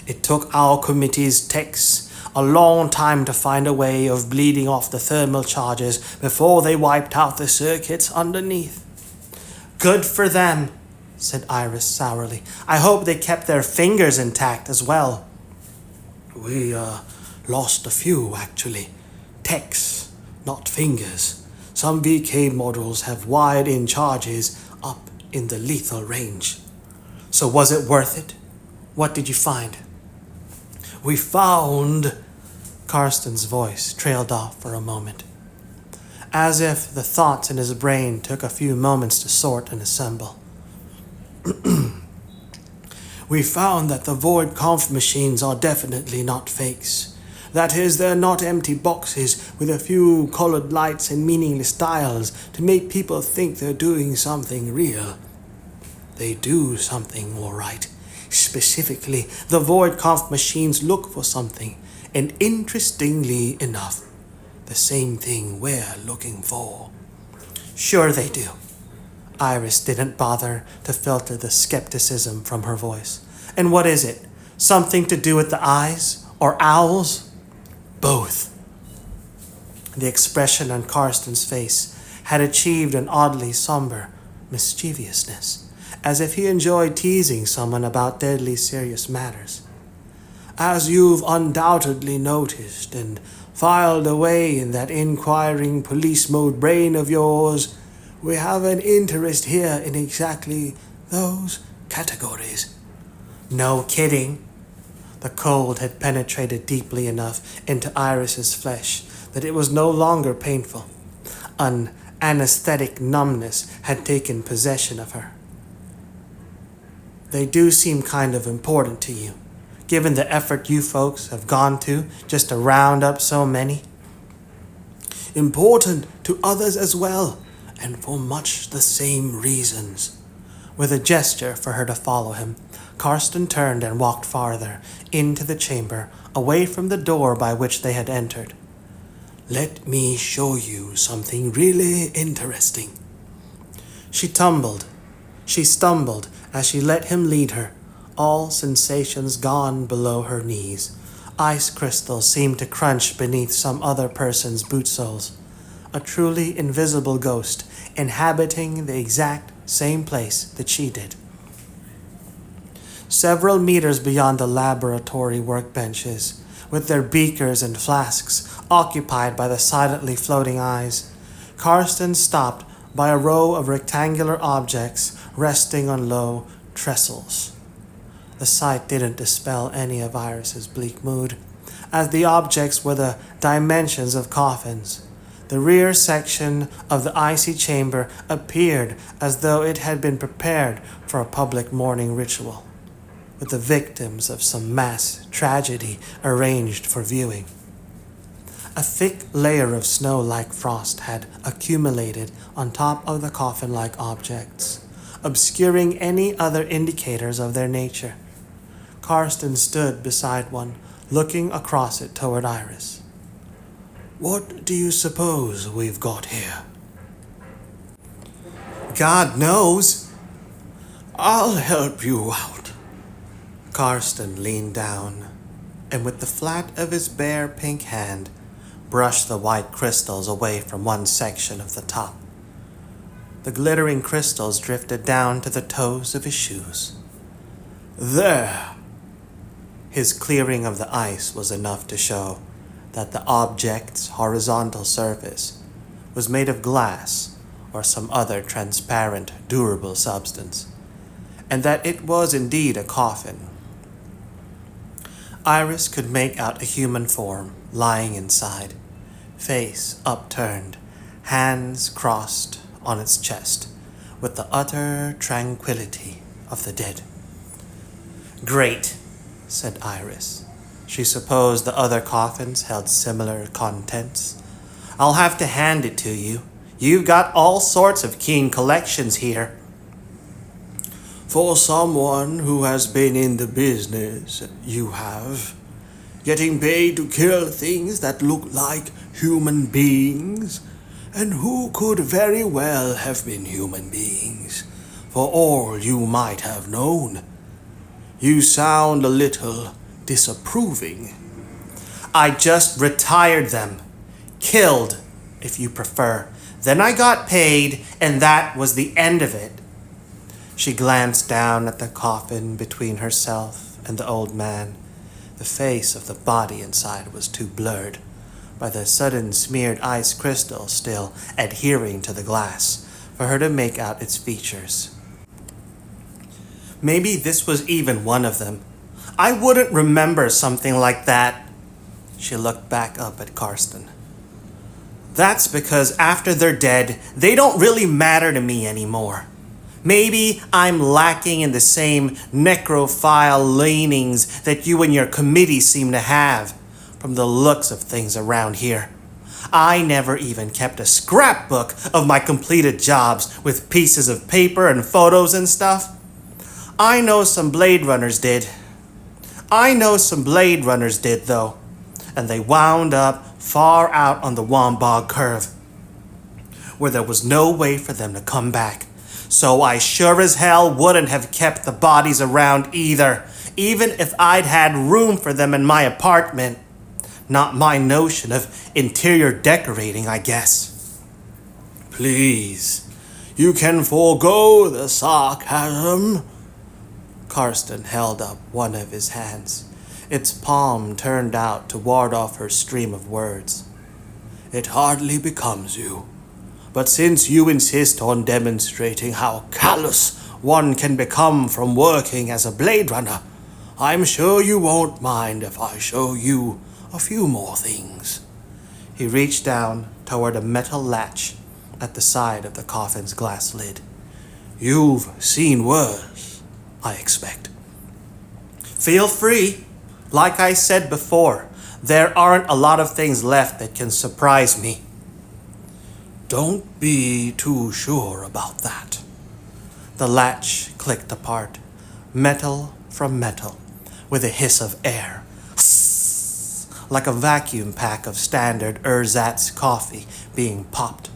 [SPEAKER 1] It took our committee's techs a long time to find a way of bleeding off the thermal charges before they wiped out the circuits underneath. Good for them, said Iris sourly. I hope they kept their fingers intact as well. We lost a few, actually. Techs, not fingers. Some VK models have wired-in charges up in the lethal range. So was it worth it? What did you find? We found... Karsten's voice trailed off for a moment, as if the thoughts in his brain took a few moments to sort and assemble. We found that the void conf machines are definitely not fakes. That is, they're not empty boxes with a few colored lights and meaningless dials to make people think they're doing something real. They do something all right. Specifically, the void conf machines look for something, and interestingly enough, the same thing we're looking for. Sure they do. Iris didn't bother to filter the skepticism from her voice. And what is it? Something to do with the eyes? Or owls? Both. The expression on Karsten's face had achieved an oddly somber mischievousness, as if he enjoyed teasing someone about deadly serious matters. As you've undoubtedly noticed and filed away in that inquiring police mode brain of yours, we have an interest here in exactly those categories. No kidding. The cold had penetrated deeply enough into Iris's flesh that it was no longer painful. An anesthetic numbness had taken possession of her. They do seem kind of important to you, given the effort you folks have gone to just to round up so many. Important to others as well, and for much the same reasons. With a gesture for her to follow him, Karsten turned and walked farther into the chamber, away from the door by which they had entered. Let me show you something really interesting. She stumbled as she let him lead her, all sensations gone below her knees. Ice crystals seemed to crunch beneath some other person's boot soles. A truly invisible ghost, inhabiting the exact same place that she did. Several meters beyond the laboratory workbenches, with their beakers and flasks occupied by the silently floating eyes, Karsten stopped by a row of rectangular objects resting on low trestles. The sight didn't dispel any of Iris's bleak mood, as the objects were the dimensions of coffins. The rear section of the icy chamber appeared as though it had been prepared for a public mourning ritual, with the victims of some mass tragedy arranged for viewing. A thick layer of snow-like frost had accumulated on top of the coffin-like objects, obscuring any other indicators of their nature. Karsten stood beside one, looking across it toward Iris. What do you suppose we've got here? God knows. I'll help you out. Karsten leaned down, and with the flat of his bare pink hand, brushed the white crystals away from one section of the top. The glittering crystals drifted down to the toes of his shoes. There! His clearing of the ice was enough to show that the object's horizontal surface was made of glass or some other transparent, durable substance, and that it was indeed a coffin. Iris could make out a human form lying inside, face upturned, hands crossed on its chest, with the utter tranquility of the dead. "Great," said Iris. She supposed the other coffins held similar contents. "I'll have to hand it to you. You've got all sorts of keen collections here."
[SPEAKER 2] For someone who has been in the business, you have. Getting paid to kill things that look like human beings, and who could very well have been human beings, for all you might have known. You sound a little disapproving.
[SPEAKER 1] "I just retired them. Killed, if you prefer. Then I got paid, and that was the end of it." She glanced down at the coffin between herself and the old man. The face of the body inside was too blurred by the sudden smeared ice crystal still adhering to the glass for her to make out its features. Maybe this was even one of them. I wouldn't remember something like that. She looked back up at Karsten. "That's because after they're dead, they don't really matter to me anymore. Maybe I'm lacking in the same necrophile leanings that you and your committee seem to have, from the looks of things around here. I never even kept a scrapbook of my completed jobs with pieces of paper and photos and stuff. I know some Blade Runners did, though, and they wound up far out on the Wombog Curve, where there was no way for them to come back. So I sure as hell wouldn't have kept the bodies around either, even if I'd had room for them in my apartment. Not my notion of interior decorating, I guess."
[SPEAKER 2] Please, you can forego the sarcasm.
[SPEAKER 1] Karsten held up one of his hands. Its palm turned out to ward off her stream of words.
[SPEAKER 2] It hardly becomes you. But since you insist on demonstrating how callous one can become from working as a Blade Runner, I'm sure you won't mind if I show you a few more things.
[SPEAKER 1] He reached down toward a metal latch at the side of the coffin's glass lid.
[SPEAKER 2] You've seen worse, I expect.
[SPEAKER 1] "Feel free. Like I said before, there aren't a lot of things left that can surprise me."
[SPEAKER 2] Don't be too sure about that.
[SPEAKER 1] The latch clicked apart, metal from metal, with a hiss of air, like a vacuum pack of standard ersatz coffee being popped.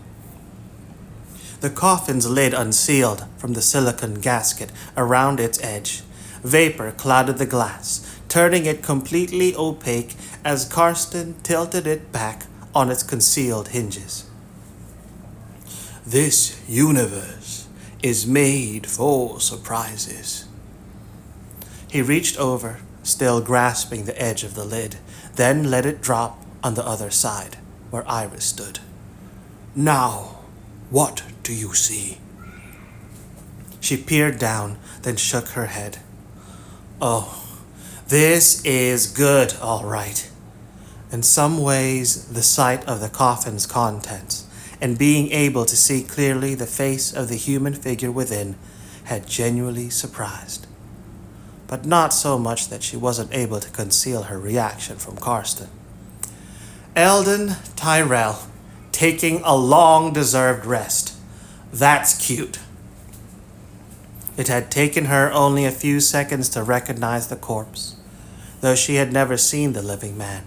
[SPEAKER 1] The coffin's lid unsealed from the silicon gasket around its edge. Vapor clouded the glass, turning it completely opaque as Karsten tilted it back on its concealed hinges.
[SPEAKER 2] This universe is made for surprises.
[SPEAKER 1] He reached over, still grasping the edge of the lid, then let it drop on the other side, where Iris stood.
[SPEAKER 2] Now, what do you see?
[SPEAKER 1] She peered down, then shook her head. "Oh, this is good, all right." In some ways, the sight of the coffin's contents and being able to see clearly the face of the human figure within had genuinely surprised. But not so much that she wasn't able to conceal her reaction from Karsten. "Eldon Tyrell, taking a long-deserved rest. That's cute." It had taken her only a few seconds to recognize the corpse, though she had never seen the living man.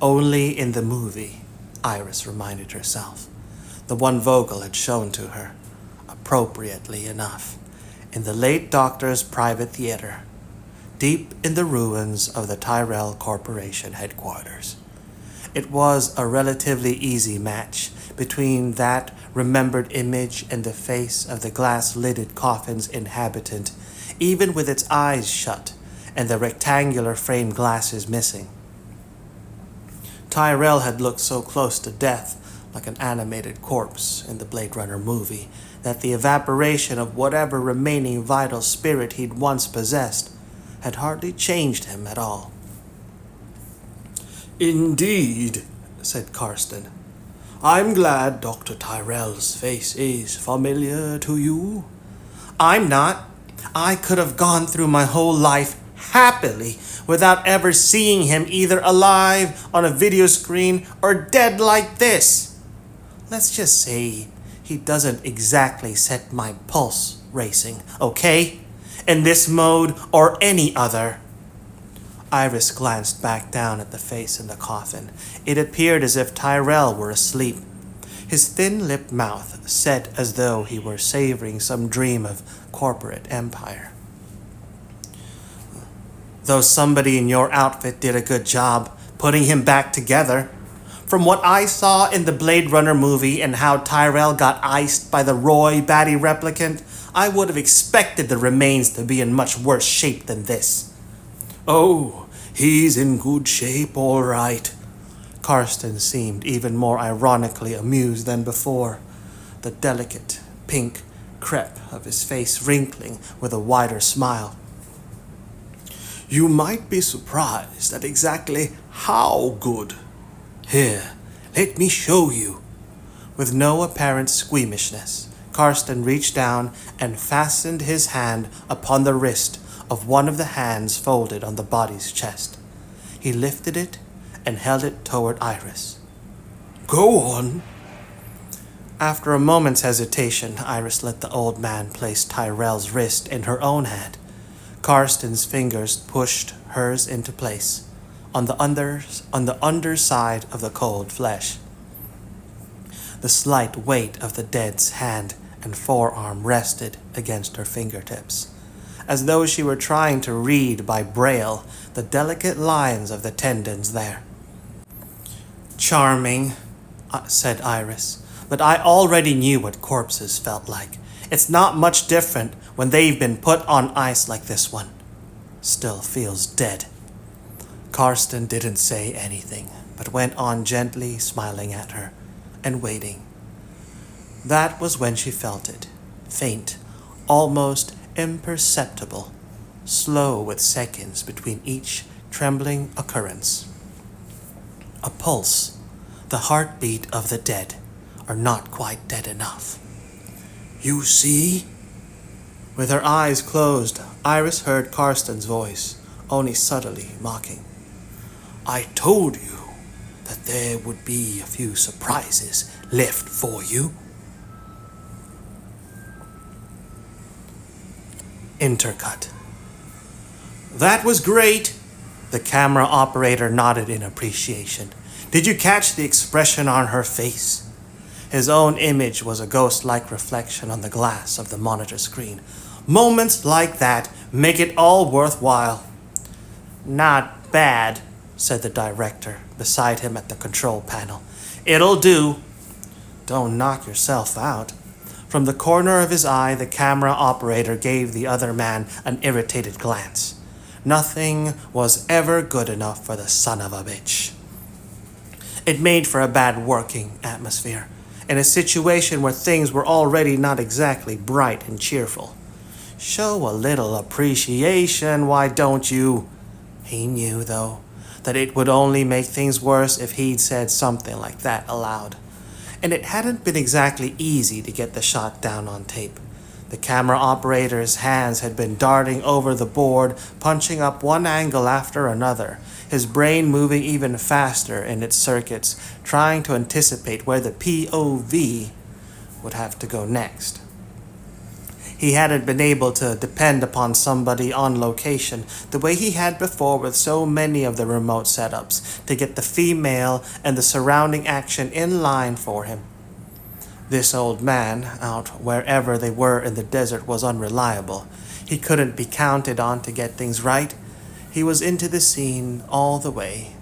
[SPEAKER 1] Only in the movie, Iris reminded herself. The one Vogel had shown to her, appropriately enough, in the late doctor's private theater, deep in the ruins of the Tyrell Corporation headquarters. It was a relatively easy match between that remembered image and the face of the glass-lidded coffin's inhabitant, even with its eyes shut and the rectangular framed glasses missing. Tyrell had looked so close to death, like an animated corpse in the Blade Runner movie, that the evaporation of whatever remaining vital spirit he'd once possessed had hardly changed him at all.
[SPEAKER 2] Indeed,
[SPEAKER 1] said Karsten.
[SPEAKER 2] I'm glad Dr. Tyrell's face is familiar to you.
[SPEAKER 1] I'm not. I could have gone through my whole life happily without ever seeing him either alive on a video screen or dead like this. Let's just say he doesn't exactly set my pulse racing, okay? In this mode or any other. Iris glanced back down at the face in the coffin. It appeared as if Tyrell were asleep. His thin-lipped mouth set as though he were savoring some dream of corporate empire. Though somebody in your outfit did a good job putting him back together. From what I saw in the Blade Runner movie and how Tyrell got iced by the Roy baddie replicant, I would have expected the remains to be in much worse shape than this.
[SPEAKER 2] Oh, he's in good shape, all right.
[SPEAKER 1] Karsten seemed even more ironically amused than before, the delicate, pink crepe of his face wrinkling with a wider smile.
[SPEAKER 2] You might be surprised at exactly how good. Here, let me show you.
[SPEAKER 1] With no apparent squeamishness, Karsten reached down and fastened his hand upon the wrist of one of the hands folded on the body's chest. He lifted it and held it toward Iris.
[SPEAKER 2] Go on.
[SPEAKER 1] After a moment's hesitation, Iris let the old man place Tyrell's wrist in her own hand. Karsten's fingers pushed hers into place, on the underside of the cold flesh. The slight weight of the dead's hand and forearm rested against her fingertips, as though she were trying to read by braille the delicate lines of the tendons there. Charming, said Iris, but I already knew what corpses felt like. It's not much different when they've been put on ice like this one. Still feels dead. Karsten didn't say anything, but went on gently smiling at her and waiting. That was when she felt it, faint, almost imperceptible, slow with seconds between each trembling occurrence. A pulse, the heartbeat of the dead, are not quite dead enough.
[SPEAKER 2] You see?
[SPEAKER 1] With her eyes closed, Iris heard Karsten's voice, only subtly mocking.
[SPEAKER 2] I told you that there would be a few surprises left for you.
[SPEAKER 1] Intercut. That was great. The camera operator nodded in appreciation. Did you catch the expression on her face? His own image was a ghost-like reflection on the glass of the monitor screen. Moments like that make it all worthwhile. Not bad, said the director beside him at the control panel. It'll do. Don't knock yourself out. From the corner of his eye, the camera operator gave the other man an irritated glance. Nothing was ever good enough for the son of a bitch. It made for a bad working atmosphere, in a situation where things were already not exactly bright and cheerful. Show a little appreciation, why don't you? He knew, though, that it would only make things worse if he'd said something like that aloud. And it hadn't been exactly easy to get the shot down on tape. The camera operator's hands had been darting over the board, punching up one angle after another, his brain moving even faster in its circuits, trying to anticipate where the POV would have to go next. He hadn't been able to depend upon somebody on location the way he had before with so many of the remote setups to get the female and the surrounding action in line for him. This old man, out wherever they were in the desert, was unreliable. He couldn't be counted on to get things right. He was into the scene all the way,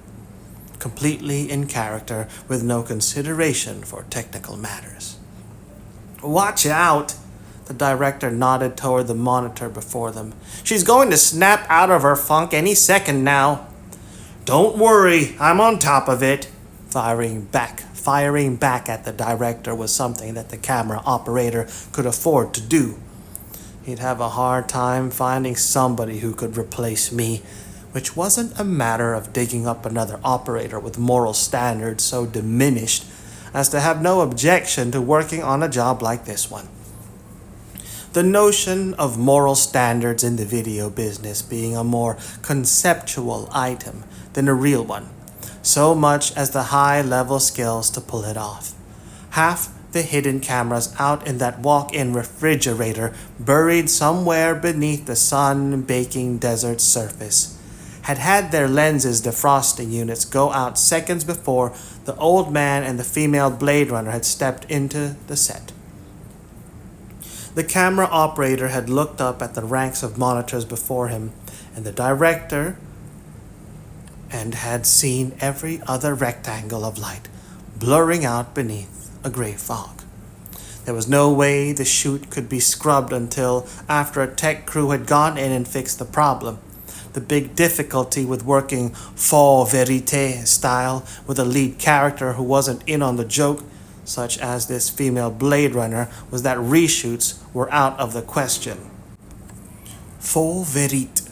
[SPEAKER 1] completely in character with no consideration for technical matters. Watch out! The director nodded toward the monitor before them. She's going to snap out of her funk any second now. Don't worry, I'm on top of it. Firing back at the director was something that the camera operator could afford to do. He'd have a hard time finding somebody who could replace me, which wasn't a matter of digging up another operator with moral standards so diminished as to have no objection to working on a job like this one. The notion of moral standards in the video business being a more conceptual item than a real one, so much as the high-level skills to pull it off. Half the hidden cameras out in that walk-in refrigerator buried somewhere beneath the sun-baking desert surface had their lenses defrosting units go out seconds before the old man and the female Blade Runner had stepped into the set. The camera operator had looked up at the ranks of monitors before him and the director and had seen every other rectangle of light blurring out beneath a gray fog. There was no way the chute could be scrubbed until after a tech crew had gone in and fixed the problem. The big difficulty with working faux vérité style with a lead character who wasn't in on the joke, such as this female Blade Runner, was that reshoots were out of the question. Faux vérité,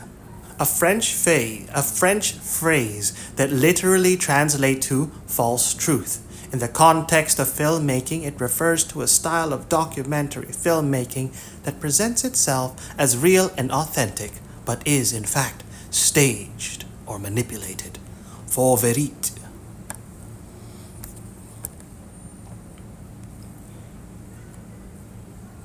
[SPEAKER 1] a French phrase that literally translates to false truth. In the context of filmmaking, it refers to a style of documentary filmmaking that presents itself as real and authentic, but is in fact staged or manipulated. Faux vérité.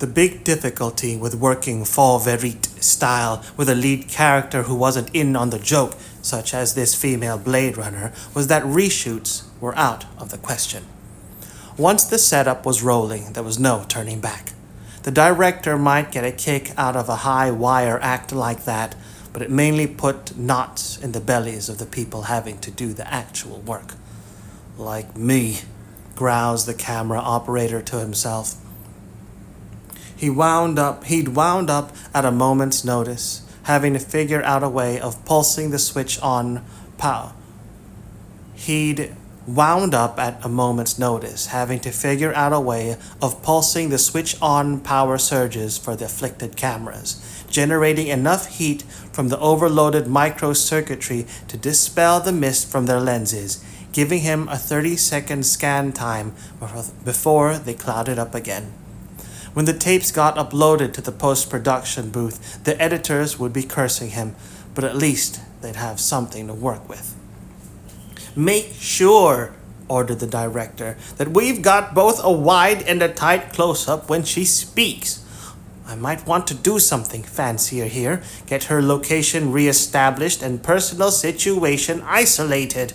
[SPEAKER 1] The big difficulty with working faux vérité style with a lead character who wasn't in on the joke, such as this female Blade Runner, was that reshoots were out of the question. Once the setup was rolling, there was no turning back. The director might get a kick out of a high-wire act like that, but it mainly put knots in the bellies of the people having to do the actual work. Like me, growls the camera operator to himself. He'd wound up at a moment's notice, having to figure out a way of pulsing the switch on power. He'd wound up at a moment's notice, having to figure out a way of pulsing the switch on power surges for the afflicted cameras, generating enough heat from the overloaded microcircuitry to dispel the mist from their lenses, giving him a 30-second scan time before they clouded up again. When the tapes got uploaded to the post-production booth, the editors would be cursing him, but at least they'd have something to work with. Make sure, ordered the director, that we've got both a wide and a tight close-up when she speaks. I might want to do something fancier here, get her location re-established and personal situation isolated.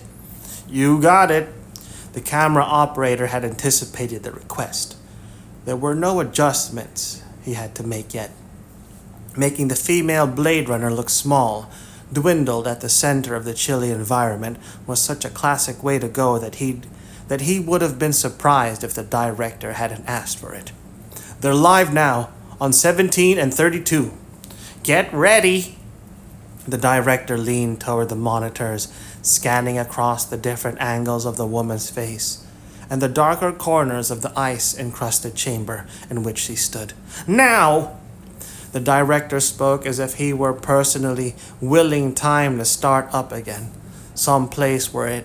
[SPEAKER 1] You got it. The camera operator had anticipated the request. There were no adjustments he had to make yet. Making the female Blade Runner look small, dwindled at the center of the chilly environment, was such a classic way to go that he would have been surprised if the director hadn't asked for it. They're live now, on 17 and 32. Get ready! The director leaned toward the monitors, scanning across the different angles of the woman's face and the darker corners of the ice-encrusted chamber in which she stood. Now! The director spoke as if he were personally willing time to start up again, some place where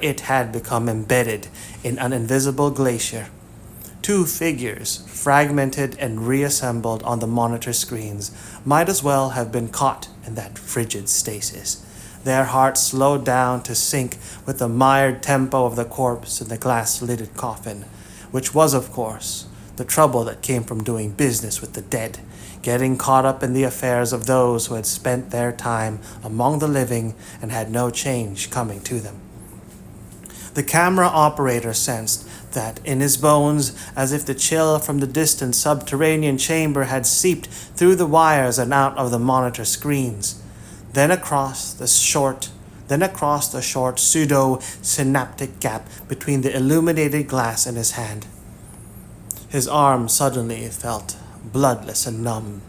[SPEAKER 1] it had become embedded in an invisible glacier. Two figures, fragmented and reassembled on the monitor screens, might as well have been caught in that frigid stasis. Their hearts slowed down to sync with the mired tempo of the corpse in the glass-lidded coffin, which was, of course, the trouble that came from doing business with the dead, getting caught up in the affairs of those who had spent their time among the living and had no change coming to them. The camera operator sensed that in his bones, as if the chill from the distant subterranean chamber had seeped through the wires and out of the monitor screens. Then across the short pseudo-synaptic gap between the illuminated glass in his hand. His arm suddenly felt bloodless and numb,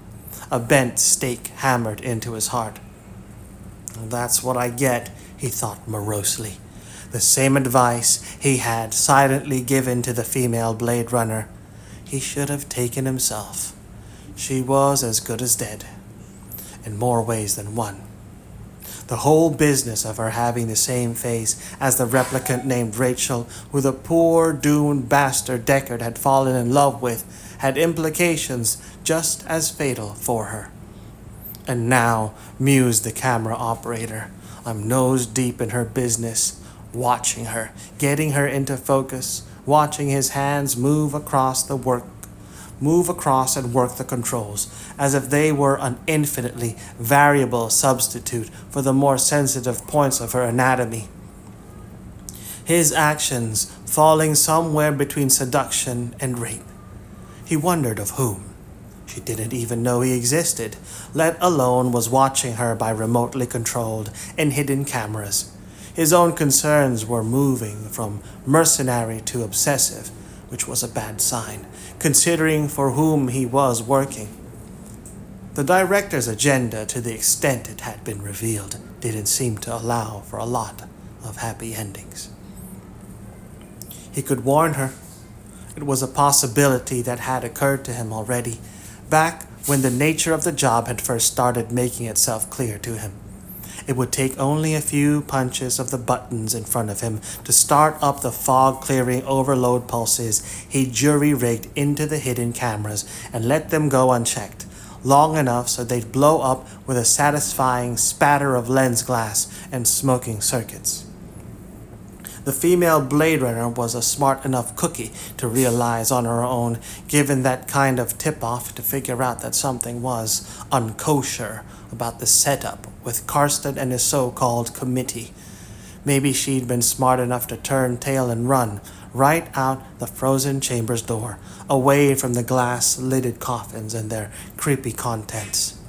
[SPEAKER 1] a bent stake hammered into his heart. That's what I get, he thought morosely. The same advice he had silently given to the female Blade Runner. He should have taken himself. She was as good as dead, in more ways than one. The whole business of her having the same face as the replicant named Rachel, who the poor doomed bastard Deckard had fallen in love with, had implications just as fatal for her. And now, mused the camera operator, I'm nose deep in her business, watching her, getting her into focus, watching his hands move across and work the controls, as if they were an infinitely variable substitute for the more sensitive points of her anatomy. His actions falling somewhere between seduction and rape. He wondered of whom. She didn't even know he existed, let alone was watching her by remotely controlled and hidden cameras. His own concerns were moving from mercenary to obsessive, which was a bad sign, considering for whom he was working. The director's agenda, to the extent it had been revealed, didn't seem to allow for a lot of happy endings. He could warn her. It was a possibility that had occurred to him already, back when the nature of the job had first started making itself clear to him. It would take only a few punches of the buttons in front of him to start up the fog-clearing overload pulses he jury-rigged into the hidden cameras and let them go unchecked, long enough so they'd blow up with a satisfying spatter of lens glass and smoking circuits. The female Blade Runner was a smart enough cookie to realize on her own, given that kind of tip-off, to figure out that something was unkosher about the setup with Karsten and his so-called committee. Maybe she'd been smart enough to turn tail and run right out the frozen chamber's door, away from the glass-lidded coffins and their creepy contents.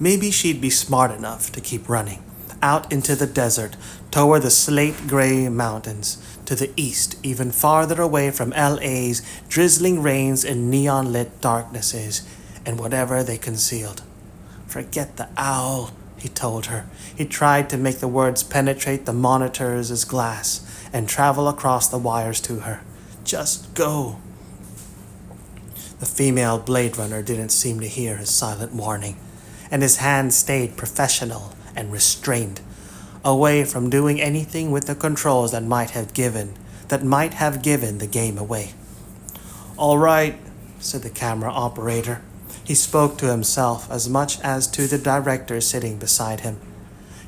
[SPEAKER 1] Maybe she'd be smart enough to keep running, out into the desert, toward the slate-gray mountains, to the east, even farther away from LA's drizzling rains and neon-lit darknesses, and whatever they concealed. Forget the owl, he told her. He tried to make the words penetrate the monitors as glass and travel across the wires to her. Just go. The female Blade Runner didn't seem to hear his silent warning, and his hand stayed professional and restrained, away from doing anything with the controls that might have given the game away. All right, said the camera operator. He spoke to himself as much as to the director sitting beside him.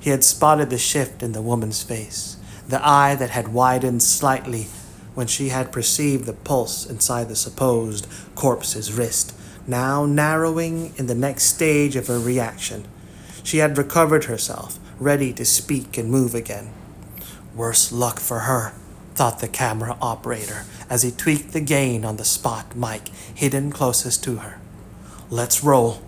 [SPEAKER 1] He had spotted the shift in the woman's face, the eye that had widened slightly when she had perceived the pulse inside the supposed corpse's wrist, now narrowing in the next stage of her reaction. She had recovered herself, ready to speak and move again. Worse luck for her, thought the camera operator as he tweaked the gain on the spot mic hidden closest to her. Let's roll.